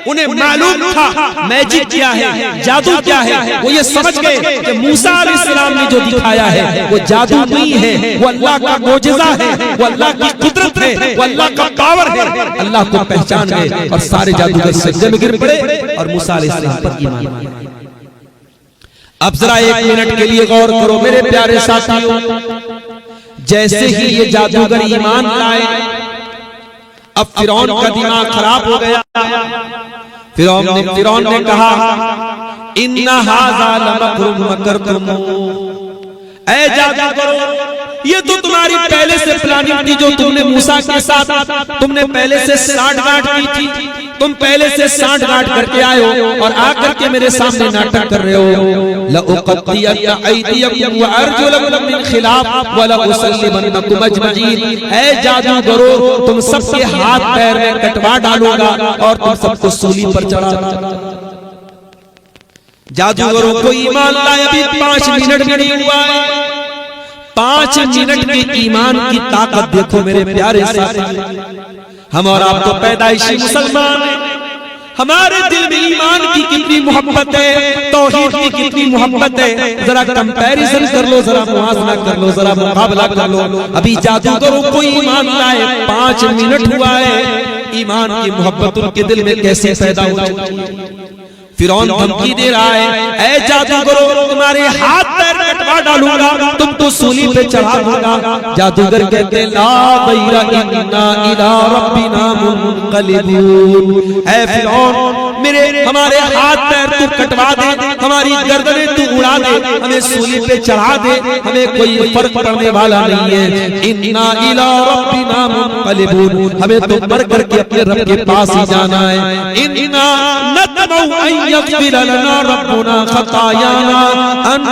उन्हें मालूम था मैजिक क्या है, जादू क्या है। वो ये समझ गए कि मूसा अलैहिस्सलाम ने जो दिखाया है वो जादू नहीं है, वो अल्लाह का मोजज़ा है, वो अल्लाह की कुदरत है, वो अल्लाह का पावर है। अल्लाह को पहचान गए और सारे जादूगर सजदे में गिर पड़े और मूसा अलैहिस्सलाम पर ईमान लाए। अब जरा एक मिनट के लिए गौर करो मेरे प्यारे साथियों, जैसे ही ये जादूगर ईमान लाए, अब फिरौन का दिमाग खराब हो गया। फिरौन ने कहा इन्ना हाज़ा लमकरुम मकरतुम, ऐ जादूगरों ये तो तुम्हारी पहले से प्लानिंग थी, जो तुमने मूसा के साथ तुमने पहले से साठगांठ की थी, तुम पहले से साठगांठ करके आए हो और आकर के मेरे सामने नाटक कर रहे हो। लउक़त्तियन्ना अयदियकुम व अर्जुलकुम मिन खिलाफ व लउसल्लिबन्नकुम अजमईन, ऐ जादूगरों तुम सबके हाथ पैर में कटवा डालूंगा और तुम सबको सूली पर चढ़ा दूंगा। जादूगरों को ईमान लाए अभी 5 मिनट नहीं हुआ है, 5 मिनट के ईमान की ताकत देखो मेरे प्यारे साथी। हम और आप तो पैदाइशी मुसलमान हैं, हमारे दिल में ईमान की कितनी मोहब्बत है, तौहीद की कितनी मोहब्बत है। जरा कंपैरिजन कर लो, जरा मुआज़ना कर लो, जरा मुकाबला कर लो। अभी जादूगरों को ईमान लाए 5 मिनट हुआ है, ईमान की मोहब्बत उनके दिल में कैसे पैदा हो चुकी है। फिरौन धमकी दे रहा है, ऐ जादूगरों तुम्हारे हाथ पैर कटवा डालूंगा, तुमको सूली पे चढ़ा दूंगा। जादूगर कहते ला दैरा इन्ना इला रब्बिना मुनक़लिबून, ऐ फिरौन मेरे हमारे हाथ पैर तू कटवा दे, हमारी गर्दनें तू उड़ा दे, हमें सूली पे चढ़ा दे, हमें कोई फर्क पड़ने वाला नहीं है। इन्ना इला रब्बिना मुनक़लिबून, हमें तो मर करके अपने रब के पास ही जाना है। इन्ना नतमऊ यग़फिर लना रब्बुना खतायाना अन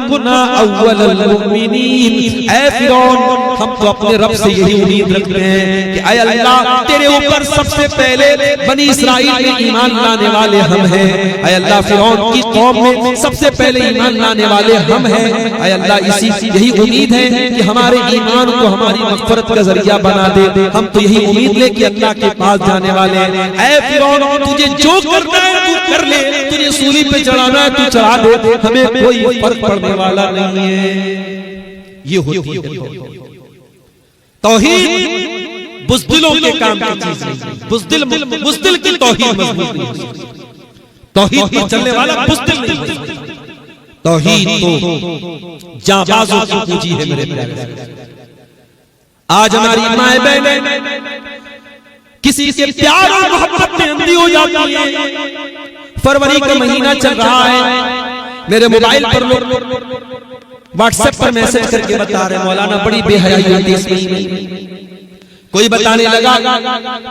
कुन्ना अव्वलल मुमिनीन, ऐ फिरौन हम तो अपने रब से यही उम्मीद रखते हैं कि ऐ अल्लाह तेरे ऊपर सबसे पहले बनी इस्राइल में ईमान लाने वाले हम हैं। ऐ अल्लाह फिरौन की कौम में सबसे पहले ईमान लाने वाले हम हैं। ऐ अल्लाह इसी यही उम्मीद है कि हमारे ईमान को हमारी मग़फ़िरत का जरिया बना दे। हम तो यही उम्मीद लेके अल्लाह के पास जाने वाले हैं। ऐ फिरौन तुझे जो करना है तू कर ले, तुझे सूली पे चढ़ाना है तू चढ़ा दे, हमें कोई फर्क पड़ने वाला नहीं है। ये होती है तौहीद, बुज़दिलों के काम की चीज नहीं। बुज़दिल की तौहीद मजबूत नहीं, तौहीद पर चलने वाला बुज़दिल नहीं। तौहीद तो जाबाजों की पूंजी है मेरे प्यारे। आज हमारी माए बहनें किसी के प्यार और मोहब्बत में अंधी हो जाती है। फरवरी का महीना चल रहा है, मेरे मोबाइल पर लोग व्हाट्सएप पर मैसेज करके बता रहे मौलाना बड़ी बेहयाई होती है इस महीने। कोई बताने लगा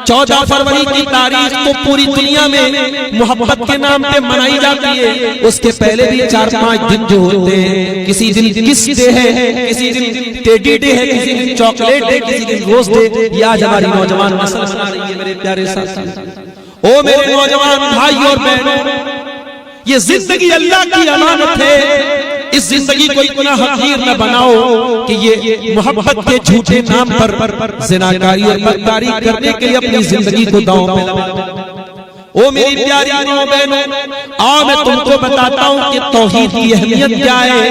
14 फरवरी की तारीख तो पूरी दुनिया में मोहब्बत के नाम पे मनाई जाती है। उसके पहले भी 4-5 दिन जो होते हैं, किसी दिन किस डे है, किसी दिन टेडी डे है, किसी दिन चॉकलेट डे, किसी दिन रोज डे। ये आज हमारी नौजवान नस्ल मना रही है मेरे प्यारे साथी। ओ मेरे नौजवान भाई और बहनों, ये जिंदगी अल्लाह की अमानत है। इस जिंदगी को इतना हकीर न बनाओ कि ये मोहब्बत के झूठे नाम पर ज़िनाकारी और बदकारी करने के लिए अपनी जिंदगी को दांव पे लगाओ। ओ मेरी प्यारी माँ बहनों, आओ मैं तुमको बताता हूँ कि तौहीद की अहमियत क्या है।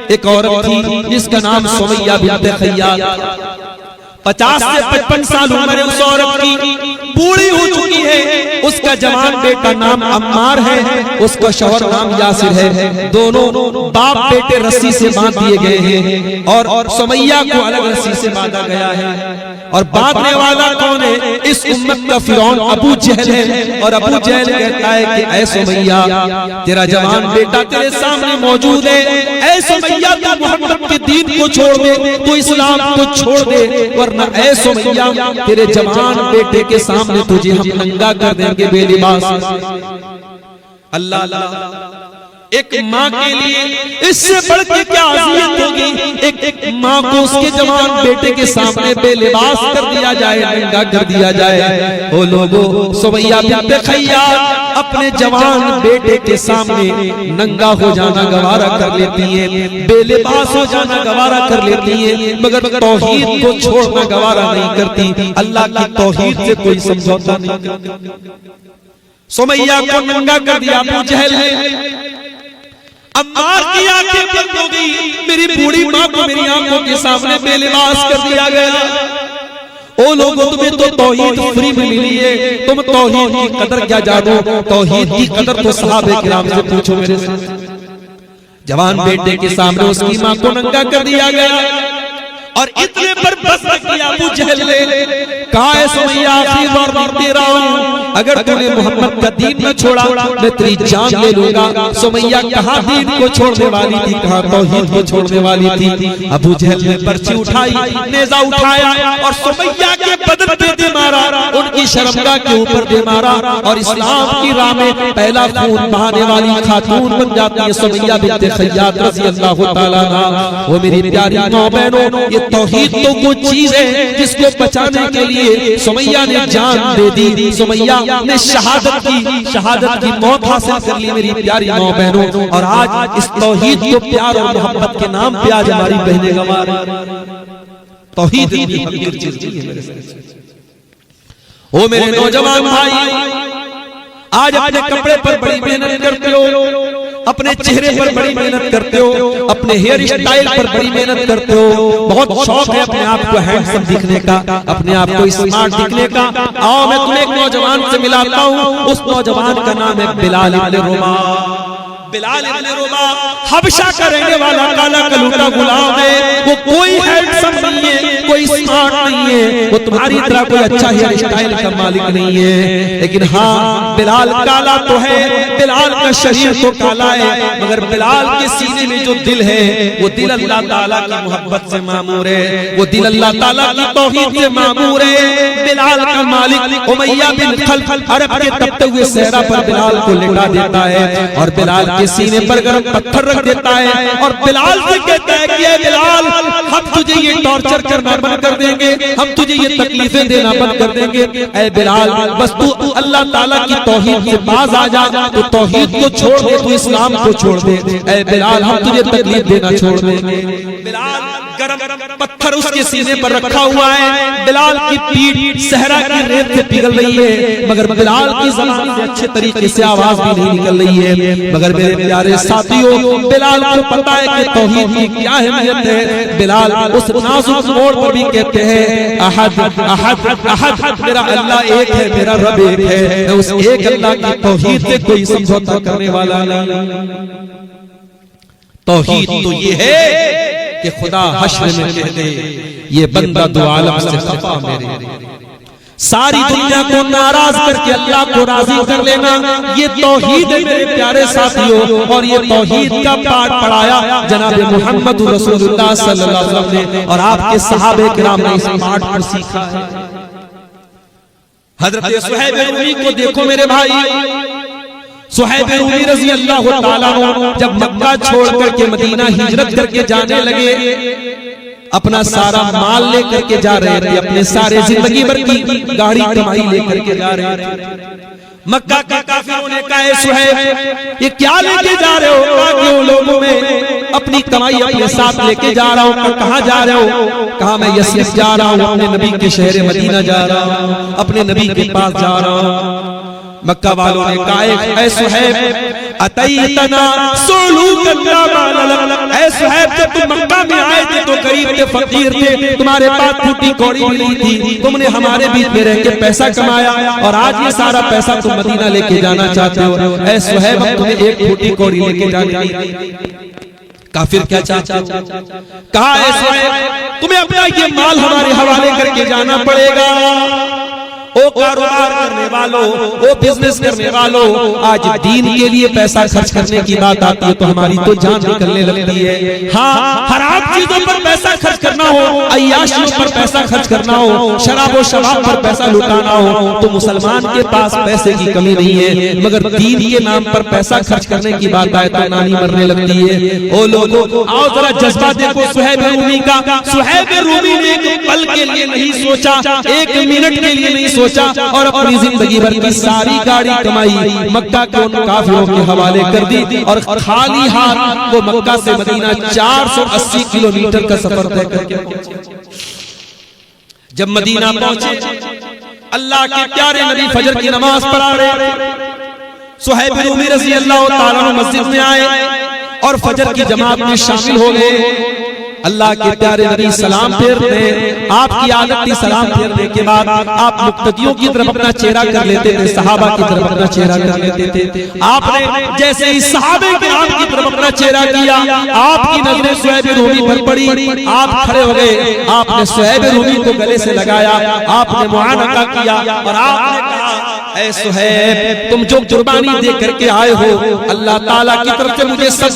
एक औरत थी जिसका नाम सुमैया बिन्त खय्यात। 50 से 55 साल उम्र है उस औरत की, बूढ़ी हो चुकी है। उसका जवान बेटा नाम अम्मार है, उसका शौहर नाम यासिर है। दोनों बाप बेटे रस्सी से बांध दिए गए हैं और सुमैया को अलग रस्सी से बांधा गया है। और बांधने वाला कौन है? इस उम्मत का फिरौन अबू जहल है। और अबू जहल कहता है कि ऐ सुमैया, तेरा जवान बेटा तेरे सामने मौजूद है। ऐ सुमैया, तू मोहम्मद के दीन को छोड़ दे, तू इस्लाम को छोड़ दे, वरना ऐ सुमैया तेरे जवान बेटे के सामने तुझे हम नंगा कर देंगे बेलिबास। अल्लाह, एक माँ के लिए इससे बढ़ के क्या अज़ियत होगी। एक माँ को उसके जवान बेटे के सामने बेलिबास कर दिया जाए, नंगा कर दिया जाए। ओ लोगों, सुमैया बिन्त खय्यात अपने जवान बेटे के सामने नंगा हो जाना गवारा कर लेती है, बेलिबास हो जाना गवारा कर लेती है, मगर तौहीद को छोड़ना गवारा नहीं करती। अल्लाह की तौहीद से कोई समझौता नहीं करती। सुमैया को नंगा कर दिया अबू जहल है। अम्मार की आंखें बंद हो गई। मेरी बूढ़ी माँ को मेरी आंखों के सामने बेलिबास कर दिया गया। ओ लोगों, तुम्हें तो तौहीद फ्री में मिली है, तुम तौहीद की कदर क्या जानो? तौहीद की कदर तो सहाबे किराम से पूछो मेरे से। जवान बेटे के सामने उसकी माँ को नंगा कर दिया गया और इतने पर बस किया अबू जहल ने कहा, है सुमैया आखिरी बार दे रहा हूं, अगर तूने मोहम्मद का दीन न छोड़ा मैं तेरी जान ले लूंगा। सुमैया कहाँ दीन को छोड़ने वाली थी, कहाँ तौहीद को छोड़ने वाली थी। अबू जहल ने पर्ची उठाई, नेजा उठाया और सुमैया के बदन पे दे मारा, उनकी शर्मगाह के ऊपर दे मारा और इस्लाम की राह में पहला खून बहाने वाली खातून बन जाती है सुमैया बिन्त खय्यात रज़ी अल्लाह तआला अन्हा। वो मेरी प्यारी माँ बहनों, ये तौहीद तो वो चीज है जिसको बचाने के लिए सुमैया ने जान दे दी। सुमैया ने शहादत की मौत हासिल कर ली मेरी प्यारी माँ बहनों। और आज इस तौहीद को प्यार और मोहब्बत के नाम पे आज हमारी बहनें गंवा रही। तौहीद भी हकीकत चीज है। ओ मेरे नौजवान भाई, आज अपने कपड़े पर बड़ी मेहनत करते हो, अपने चेहरे पर बड़ी मेहनत करते हो, अपने हेयर स्टाइल पर बड़ी मेहनत करते हो। बहुत शौक है अपने आप को हैंडसम दिखने का, अपने आप को स्मार्ट दिखने का। आओ मैं तुम्हें एक नौजवान से मिलाता हूँ। उस नौजवान का नाम है बिलाल इब्न रबाह। बिलाल इब्न रबाह हबशा का रहने वाला काला कलूटा गुलाम है। वो कोई हैंडसम नहीं है, कोई स्मार्ट नहीं है, वो तुम्हारी तरह कोई अच्छा हेयर स्टाइल का मालिक नहीं है। लेकिन हाँ, बिलाल काला तो है, बिलाल का शरीर तो काला है, मगर बिलाल के सीने में जो दिल है वो दिल अल्लाह ताला की मोहब्बत से मामूर है, वो दिल अल्लाह ताला की तौहीद से मामूर है। बिलाल का मालिक उमैया बिन खल्फ अरब के तपते हुए सहरा पर बिलाल को लेटा देता है और बिलाल के सीने पर गर्म पत्थर रख देता है और बिलाल से कहता है कि बिलाल, हम तुझे ये टॉर्चर करना बंद कर देंगे, हम तुझे ये तकलीफें देना बंद कर देंगे। ऐ बिलाल, बस तू अल्लाह ताला की तौहीद से बाज आ जा, तो तौहीद को छोड़ दे, तू इस्लाम को छोड़ दे। ऐ बिलाल, हम तुझे तकलीफ देना छोड़ देंगे। बिलाल गरम पत्थर उसके सीने पर रखा हुआ है। बिलाल की पीठ सहरा की रेत से पिघल रही है, मगर बिलाल की ज़बान से अच्छे तरीके से आवाज भी नहीं निकल रही है। मगर मेरे प्यारे साथियों, बिलाल को पता है कि तौहीद की क्या अहमियत है। बिलाल उस नाजुक मोड़ पर भी कहते हैं, अहद अहद अहद, मेरा अल्लाह एक है, मेरा रब एक है। मैं उस एक अल्लाह की तौहीद से कोई समझौता करने वाला नहीं। तौहीद तो ये है कि खुदा हश्र में कहते, ये बंदा दो आलम से खफा मेरे, सारी दुनिया को नाराज करके अल्लाह को राजी कर लेना, ये तौहीद है मेरे प्यारे साथियों। और ये तौहीद का पाठ पढ़ाया जनाब मोहम्मद रसूलुल्लाह सल्लल्लाहु अलैहि वसल्लम ने और आपके सहाबे किराम ने इस पाठ पर सीखा है। हजरत सुहैब रूमी को देखो मेरे भाई, सुहैब रूमी रज़ी अल्लाह ताला अन्हु जब मक्का छोड़ करके मदीना हिजरत करके जाने लगे, अपना सारा माल लेकर के जा रहे थे, अपने सारे जिंदगी भर की गाड़ी कमाई लेकर के जा रहे थे। मक्का के काफिरों ने कहा, सुहैब ये क्या लेके जा रहे हो? कहा कि उन लोगों में अपनी कमाई अपने साथ लेके जा रहा हूँ। कहाँ जा रहे हो? कहा मैं यस्रिब जा रहा हूँ, अपने नबी के शहर मदीना जा रहा हूँ, अपने नबी के पास जा रहा हूँ। मक्का वालों ने कहा ऐ सुहैब अतैतना सुलूकन ला माल लक, ऐ सुहैब जब तुम मक्का में आए थे तो गरीब थे, फकीर थे, तुम्हारे पास टूटी कौड़ी मिली थी, तुमने हमारे बीच में रह के पैसा कमाया और आज ये सारा पैसा तुम मदीना लेके जाना चाहते हो। ऐ सुहैब तुम्हें एक टूटी कौड़ी लेके जानी, काफिर क्या चाहता हो? कहा ऐ सुहैब तुम्हें अपना ये माल हमारे हवाले करके जाना पड़ेगा। ओ कारोबार करने वालों, ओ बिजनेस करने वालों, आज दीन के लिए पैसा खर्च करने की बात आती है तो हमारी तो जान निकलने लगती है। हाँ, हराम चीजों पर पैसा खर्च करना हो, अय्याशियों पर पैसा खर्च करना हो, शराब और शबाब पर पैसा लुटाना हो तो मुसलमान के पास पैसे की कमी नहीं है, मगर दीन के नाम पर पैसा खर्च करने की बात आए तो नानी मरने लगती है। ओ लोगों, आओ जरा जज्बा देखो सुहैब रूमी का। सुहैब रूमी ने एक पल के लिए नहीं सोचा, एक मिनट के लिए नहीं सोचा और अपनी जिंदगी भर की सारी गाड़ी कमाई मक्का के उन काफिरों के हवाले कर दी और खाली हाथ वो मक्का से मदीना 480 किलोमीटर का सफर तय करके जब मदीना पहुंचे, अल्लाह के प्यारे नबी फजर की नमाज पढ़ा रहे। सुहैब रूमी रज़ी अल्लाह ताला अन्हु मस्जिद में आए और फजर की जमात में शामिल हो गए। अल्लाह के प्यारे नबी सलाम फेरते, आपकी आदत थी सलाम फेरने के बाद आप मुक्तदियों की तरफ अपना चेहरा कर लेते थे, सहाबा की तरफ अपना चेहरा कर लेते थे। आपने जैसे ही सहाबे किराम की तरफ अपना चेहरा किया, आपकी नजरें सुहैब रूमी पर पड़ी, आप खड़े हो गए, आपने सुहैब रूमी को गले से लगाया, आपने मुआनका किया और आपने कहा ऐ सुहैब तुम जो कुर्बानी दे करके आए हो अल्लाह ताला की तरफ से मुझे सब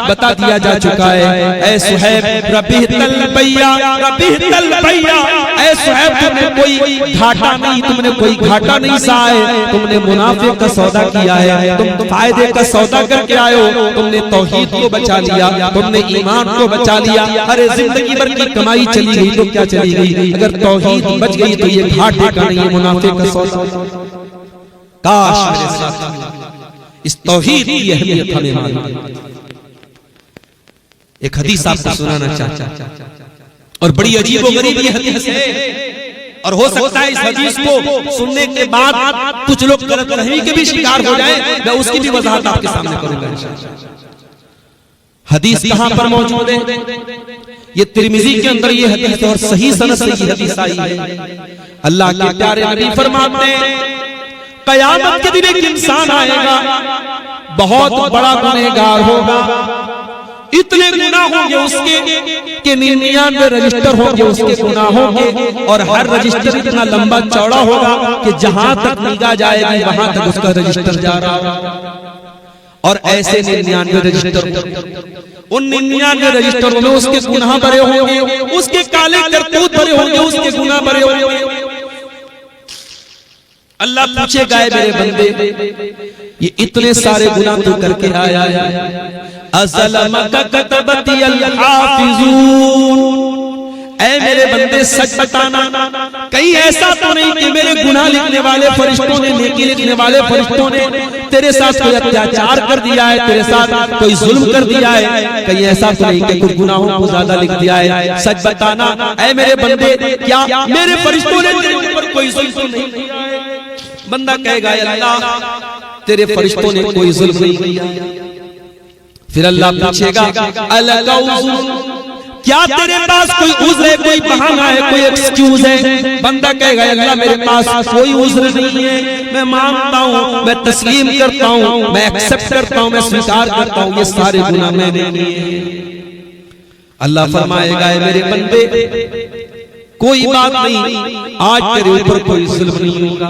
बता दिया जा चुका है। ऐ सुहैब रबीहतल बैया, रबीहतल बैया, ऐ सुहैब तुमने कोई घाटा नहीं, तुमने कोई घाटा नहीं सहा है, तुमने मुनाफिक का सौदा किया है, तुम फायदे का सौदा करके आए हो, तुमने तौहीद को बचा लिया, तुमने ईमान को बचा लिया। अरे जिंदगी भर की कमाई चली गई तो क्या चली गई, अगर तौहीद बच गई तो ये घाटे का नहीं है, मुनाफिक का सौदा। काश मेरे साथ इस तौहीद की अहमियत हमें मालूम। एक हदीस आपको सुनाना चाहता और बड़ी अजीबोगरीब ये हदीस है और हो सकता है इस हदीस को सुनने के बाद कुछ लोग गलतफहमी के भी शिकार हो जाएं, मैं उसकी भी वजाहत आपके सामने करूंगा। हदीस कहां पर मौजूद है? ये तिरमिजी के अंदर ये हदीस और सही सनद से ये हदीस आई है। अल्लाह के प्यारे नबी फरमाते हैं कयामत के दिन एक इंसान आएगा, बहुत बड़ा गुनहगार होगा, इतने गुनाह होंगे उसके कि 99 रजिस्टर होंगे उसके गुनाहों के और हर रजिस्टर इतना लंबा चौड़ा होगा कि जहां तक निगाह जाएगी वहां तक उसका रजिस्टर जा रहा होगा। और ऐसे 99 रजिस्टर, उन 99 रजिस्टरों में उसके गुनाह भरे होंगे, उसके काले करतूत भरे होंगे, उसके गुनाह भरे होंगे। अल्लाह पूछेगा मेरे बंदे ये इतने सारे गुनाह तू करके आया है, अज़लमका कतबती अल-हाफ़िज़ून, ऐ मेरे बंदे सच बताना कहीं ऐसा तो नहीं कि मेरे गुनाह लिखने वाले फरिश्तों ने, नेकी लिखने वाले फरिश्तों ने तेरे साथ कोई अत्याचार कर दिया है, तेरे साथ कोई जुल्म कर दिया है, कहीं ऐसा तो नहीं कि कुछ गुनाहों को ज्यादा लिख दिया है। सच बताना ऐ मेरे बंदे, क्या मेरे फरिश्तों ने तेरे ऊपर कोई जुल्म तो नहीं किया है? बंदा कहेगा अल्लाह तेरे फरिश्तों ने कोई जुल्म नहीं किया। फिर अल्लाह पूछेगा अलका उज़्र, क्या तेरे पास कोई उज़्र है, कोई बहाना है, कोई एक्सक्यूज है? बंदा कहेगा अल्लाह मेरे पास कोई उज़्र नहीं है, मैं मानता हूँ, मैं तस्लीम करता हूँ, मैं एक्सेप्ट करता हूँ, मैं स्वीकार करता हूँ ये सारे गुनाह मैंने किए। अल्लाह फरमाएगा मेरे बंदे कोई बात नहीं, आज तेरे ऊपर कोई जुल्म नहीं होगा।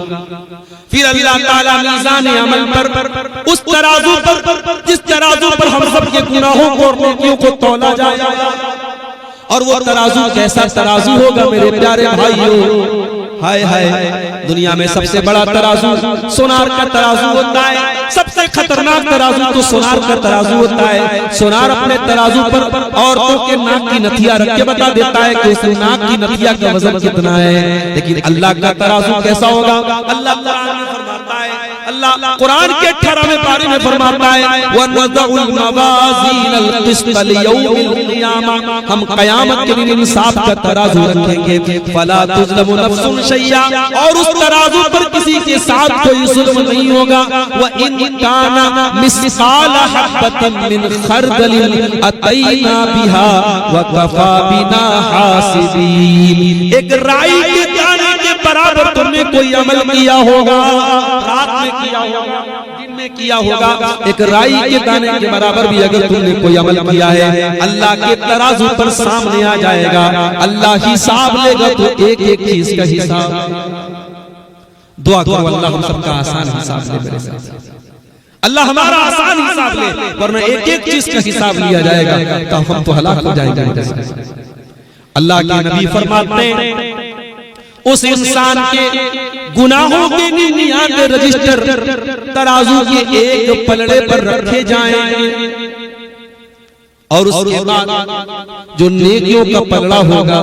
फिर अल्लाह ताला मीज़ान अमल पर, उस तराजू पर जिस तराजू पर हम सब के गुनाहों को और नेकियों को तौला जाएगा, और वो तराजू कैसा तराजू होगा मेरे प्यारे भाइयों? हाय हाय, दुनिया में सबसे बड़ा तराजू सोनार का तराजू होता है, सबसे खतरनाक तराजू तो सोनार का तराजू होता है। सोनार अपने तराजू पर औरतों के नाक की नथिया रख के बता देता है कि उस नाक की नथिया का वजन कितना है, लेकिन अल्लाह का तराजू कैसा होगा? अल्लाह कुरान में फरमाता है अल्लाह कुरान के 18वें पारे में फरमाता है वनज़उल मवाज़ीनल क़िस्त लियौमिल क़ियामा, हम क़यामत के दिन इंसाफ का तराजू रखेंगे, फला तुज़लमु नफ्सुन शैया, और उस तराजू पर किसी के साथ कोई जुल्म नहीं होगा। व इन काना मिस्काल हब्बतिन मिन खरदलिन अतैना बिहा व कफा बिना हासिबीन। एक राई के दाने के बराबर तुमने कोई अमल किया होगा, रात में किया होगा, दिन में किया होगा, एक राई के दाने के बराबर भी अगर तुमने कोई अमल किया है, अल्लाह के तराजू पर सामने आ जाएगा। अल्लाह हिसाब लेगा तो एक एक चीज का हिसाब। दुआ करो अल्लाह हम सबका आसान हिसाब ले मेरे साथ, अल्लाह हमारा आसान हिसाब ले, वरना एक एक चीज का हिसाब लिया जाएगा तो हम तो हलाक हो जाएंगे। अल्लाह के नबी फरमाते हैं उस इंसान के गुनाहों के 99 रजिस्टर तराजू के एक पलड़े पर रखे जाएंगे, और उसके बाद जो नेकियों का पलड़ा होगा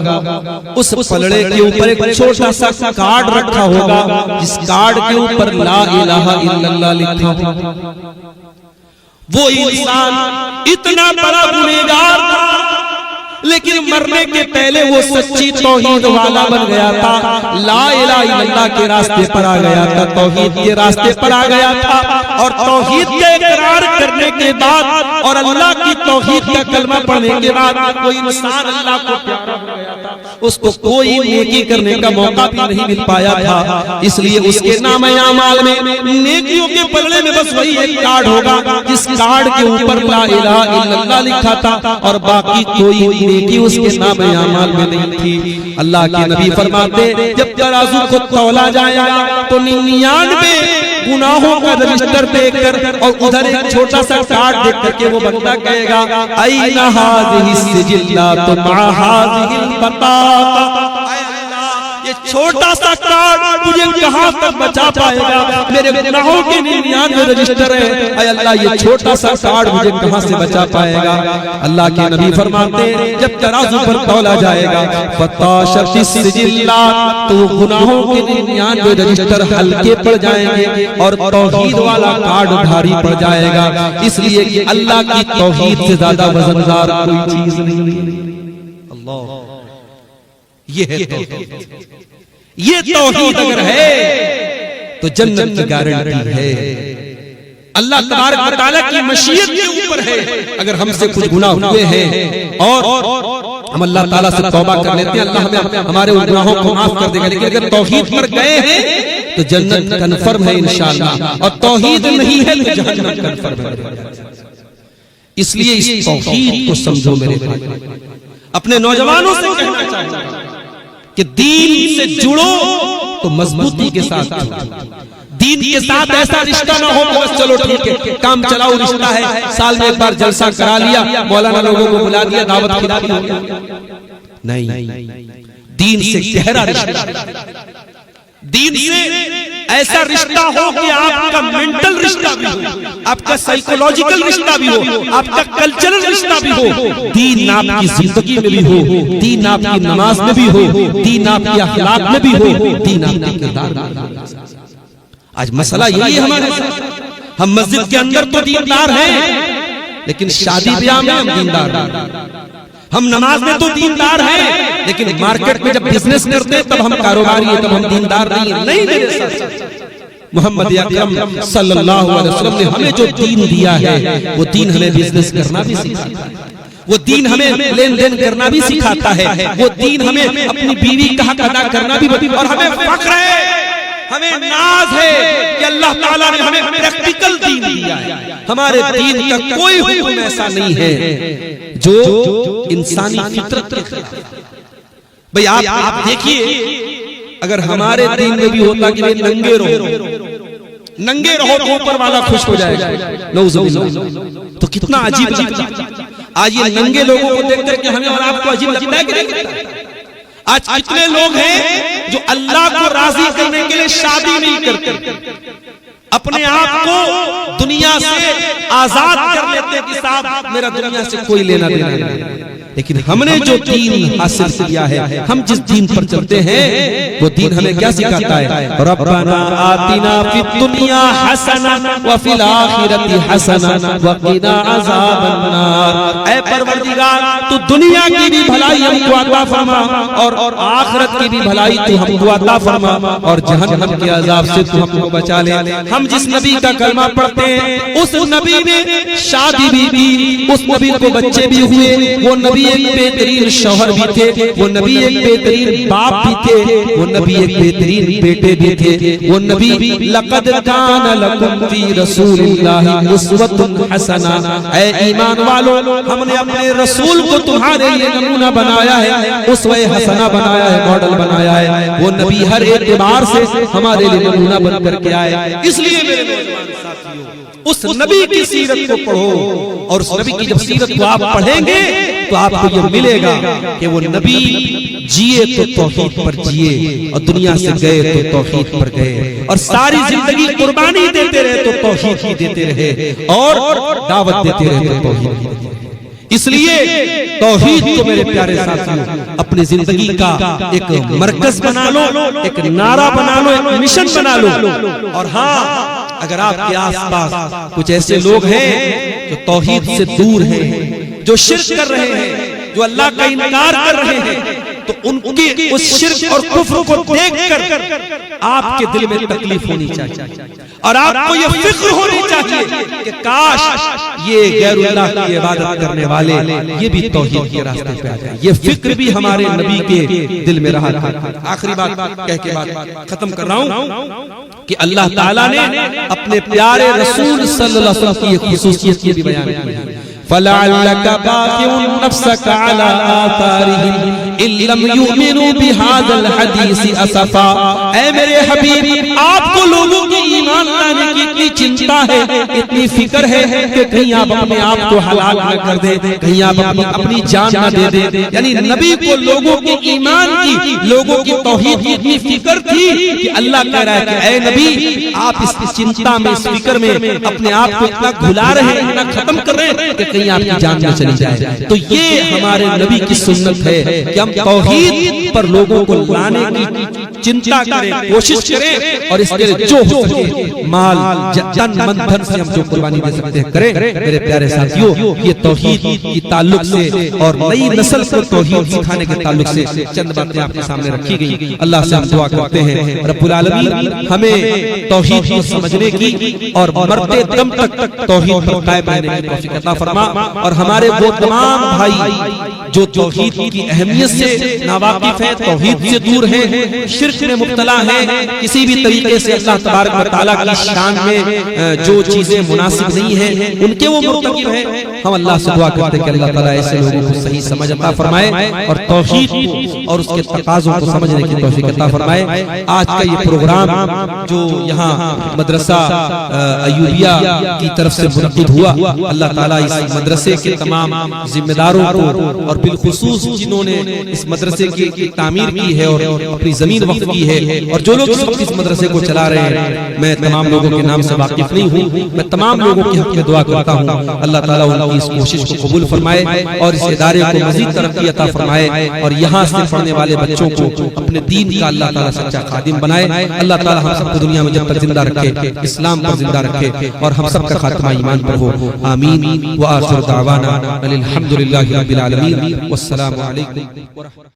उस पलड़े के ऊपर एक छोटा सा कार्ड रखा होगा, जिस कार्ड के ऊपर ला इलाहा इल्लल्लाह लिखा होगा। वो इंसान इतना बड़ा गुनहगार था, लेकिन मरने के पहले वो सच्ची तौहीद वाला बन गया था, ला इलाहा इल्लल्लाह के रास्ते पर आ गया था, तौहीद के रास्ते पर आ गया था, और तौहीद का इकरार करने के बाद और अल्लाह की तौहीद का कलमा पढ़ने के बाद कोई इंसान अल्लाह को प्यारा हो गया था, उसको कोई नेकी करने का मौका भी नहीं मिल पाया था। इसलिए उसके नाम आमाल में नेकियों के पलड़े में बस वही एक कार्ड होगा, जिस कार्ड के ऊपर ला इलाहा इल्लल्लाह लिखा था, और बाकी कोई नेकी उसके नाम आमाल में नहीं थी। अल्लाह के नबी फरमाते जब तराजू को तौला जाएगा तो 99 गुनाहों का रजिस्टर देखकर और उधर एक छोटा सा कार्ड देख करके वो बंदा कहेगा ऐना हाज़िही सिजिल्लात मा हाज़िहिल बताक़ा, ये छोटा सा कार्ड मुझे कहां तक बचा पाएगा, मेरे गुनाहों के 99 रजिस्टर है, ऐ अल्लाह ये छोटा सा कार्ड मुझे कहां से बचा पाएगा। अल्लाह के नबी फरमाते हैं जब तराजू पर तौला जाएगा फताशतिस सिजिल्लात, तो गुनाहों के 99 रजिस्टर हल्के पड़ जाएंगे और तौहीद वाला कार्ड भारी पड़ जाएगा। इसलिए कि अल्लाह की तौहीद से ज्यादा वजनदार कोई चीज नहीं है। अल्लाह ये है तौहीद, ये तौहीद अगर है तो जन्नत की गारंटी है। अल्लाह तबारक व तआला की मशीयत के ऊपर है। अगर हमसे कुछ गुनाह हुए हैं और हम अल्लाह ताला से तौबा कर लेते हैं, अल्लाह हमें हमारे उन गुनाहों को माफ कर देगा। लेकिन अगर तौहीद पर गए हैं तो जन्नत कन्फर्म है इंशाअल्लाह, और तौहीद नहीं है तो जहन्नम कन्फर्म है। इसलिए इस तौहीद को समझो मेरे भाई। अपने नौजवानों से कहना चाहूंगा कि दीन से जुड़ो तो मजबूती के साथ जुड़ो। दीन के साथ ऐसा रिश्ता ना हो कि बस चलो ठीक है काम चलाओ रिश्ता है, साल में एक बार जलसा करा लिया, मौलाना लोगों को बुला दिया, दावत खिला दी, नहीं। दीन से गहरा रिश्ता, दीन से ऐसा रिश्ता हो कि आपका मेंटल रिश्ता भी हो, आपका साइकोलॉजिकल रिश्ता भी हो, आपका कल्चरल रिश्ता भी हो, दीन आपकी जिंदगी में भी हो, दीन आपकी नमाज में भी हो, दीन आपके अखलाक में भी हो, दीन आपके किरदार में भी हो। आज मसला यही है हमारे साथ। हम मस्जिद के अंदर तो दीनदार हैं, लेकिन शादी ब्याह में हम दीनदार नहीं। हम नमाज में तो दीनदार हैं, लेकिन मार्केट में जब बिजनेस करते हैं तब हम कारोबारी हैं, तब हम दीनदार नहीं हैं। नहीं मेरे साथ मोहम्मद अकरम सल्लल्लाहु अलैहि वसल्लम ने हमें जो दीन दिया है वो दीन हमें बिजनेस करना भी सिखाता है, वो दीन हमें लेन देन करना भी सिखाता है, वो दीन हमें अपनी बीवी का हक अदा करना भी, और हमें फख्र है, हमें नाज है कि अल्लाह ताला ने हमें प्रैक्टिकल दीन दिया है। हमारे दीन का कोई हुक्म ऐसा नहीं है जो इंसानी फितरत के खिलाफ। भाई आप देखिए, अगर हमारे दीन में भी होता कि नंगे रहो तो ऊपर वाला खुश हो जाएगा, नऊजुबिल्लाह, तो कितना अजीब लगता है। आज ये नंगे लोगों को देख करके हमें और आपको अजीब लगता है कि नहीं लगता? आज कितने लोग हैं जो अल्लाह को राजी करने के लिए शादी नहीं करते, अपने आप को दुनिया से आजाद कर लेते कि साहब मेरा दुनिया से कोई लेना देना नहीं। लेकिन हमने जो दीन हासिल किया है, हम जिस दीन पर चलते हैं, वो दीन हमें क्या सिखाता है? रब्बना आतिना फिद दुनिया हसना व फिल आखिरति हसना व क़िना अज़ाबन नार। ऐ परवरदिगार, तू दुनिया की भी भलाई हमको अता फरमा और आखिरत की भी भलाई तू हमको अता फरमा, और जहन्नम के अजाब से तू हमको बचा ले। हम जिस नबी का कलमा पढ़ते हैं, उस नबी ने शादी भी की, उस नबी को बच्चे भी हुए, वो नबी एक बेहतरीन शौहर भी थे, वो नबी एक बेहतरीन बाप भी थे, वो नबी एक बेहतरीन बेटे भी थे, वो नबी लक़द कान लकुम फी रसूलिल्लाहि उस्वतुन हसना। ऐ ईमान वालों, हमने अपने रसूल को तुम्हारे लिए नमूना बनाया है, उसवे हसना बनाया है, मॉडल बनाया है। वो नबी हर एतबार से हमारे लिए नमूना बन करके आए। इसलिए मेरे मेहमान साथियों, उस नबी की सीरत को पढ़ो, और उस नबी की जब सीरत को आप पढ़ेंगे तो आपको ये मिलेगा कि वो नबी जिए तो तौहीद पर जिए, और दुनिया से गए तो तौहीद पर गए, और सारी जिंदगी कुर्बानी देते रहे तो तौहीद ही देते रहे, और दावत देते रहे तो तौहीद ही देते रहे। इसलिए तौहीद को मेरे प्यारे साथियों अपनी जिंदगी का एक मरकज बना लो, एक नारा बना लो, एक मिशन बना लो। और हाँ, अगर आपके आसपास कुछ ऐसे लोग हैं जो तौहीद से दूर हैं, जो शिर्क कर रहे हैं, जो अल्लाह का इनकार कर रहे हैं, तो उनकी उस शिर्क और कुफ्र को देखकर आपके दिल में तकलीफ होनी चाहिए, और आपको ये फिक्र होनी चाहिए कि काश ये गैरुल्लाह की इबादत करने वाले ये भी तौहीद के रास्ते पे आ जाए। ये फिक्र भी हमारे नबी के दिल में रहा था। आखिरी बात कह के बात खत्म कर रहा हूं कि अल्लाह ताला ने अपने प्यारे रसूल सल्लल्लाहु अलैहि वसल्लम की खुसूसियत भी बयान की है। फलअल्लका बाक़िउन नफ्सका अला आथारिहिम इल्लम युमिनू बिहाज़ल हदीस असफा। ऐ मेरे हबीब, आपको लोगों के ईमान लाने की इतनी चिंता है, इतनी फिक्र है कि कहीं आप अपने आप को हलाल न कर दे, कहीं आप अपनी जान न दे दे। यानी नबी को लोगों के ईमान की, लोगों की तौहीद की इतनी फिक्र थी कि अल्लाह कह रहा है कि ऐ नबी, आप इस चिंता में, इस फिक्र में अपने आप को इतना घुला रहे हैं, इतना खत्म कर रहे हैं कि कहीं आपकी जान न चली जाए। तो ये हमारे नबी की सुन्नत है कि हम तौहीद पर लोगों को लाने की चिंता करें, कोशिश करें, और इसके लिए जो हो सके माल, तन, मन, धन से हम जो कुर्बानी दे सकते हैं करें। मेरे प्यारे साथियों, ये तौहीद की ताल्लुक से और नई नस्ल को तौहीद सिखाने के ताल्लुक से चंद बातें आपके सामने रखी गई। अल्लाह से हम दुआ करते हैं रब्बुल आलमीन हमें तौहीद को समझने की और मरते दम तक तौहीद पर कायम रहने की तौफीक अता फरमा, और हमारे वो तमाम भाई जो तौहीद की अहमियत से नावाकिफ है, तौहीद से दूर है, शिर्क में मुब्तला है, किसी भी तरीके से अल्लाह तबारक व तआला की शान में जो चीजें मुनासिब नहीं है उनके वो मुर्तकिब है, हम अल्लाह से दुआ करते हैं कि अल्लाह ताला ऐसे लोगों को सही समझ अता फरमाए और तौहीद को और उसके तकाज़ों को समझने की तौफीक अता फरमाए। आज का ये प्रोग्राम जो यहाँ मदरसा अय्यूबिया की तरफ से मुनक़िद हुआ, अल्लाह ताला इस मदरसे के तमाम जिम्मेदारों को और बिलखुसूस जिन्होंने इस मदरसे की तामीर की है और अपनी जमीन वक्फ की है, और जो लोग इस मदरसे को चला रहे हैं, मैं तमाम लोगों के नाम से वाकिफ नहीं हूँ, मैं तमाम लोगों की हक में दुआ करता हूँ अल्लाह ताला उनकी इस कोशिश को कबूल फरमाए और इस इदारे को मजीद तरक्की अता फरमाए, और यहाँ से पढ़ने वाले बच्चों को अपने दीन का अल्लाह ताला सच्चा खादिम बनाए। अल्लाह ताला हम सबको दुनिया में जब तक जिंदा रखे, इस्लाम पर जिंदा रखे, और हम सबका खात्मा ईमान पर हो। आमीन व आखिर दावाना अनिल हम्दुलिल्लाहि रब्बिल आलमीन। वस्सलामु अलैकुम।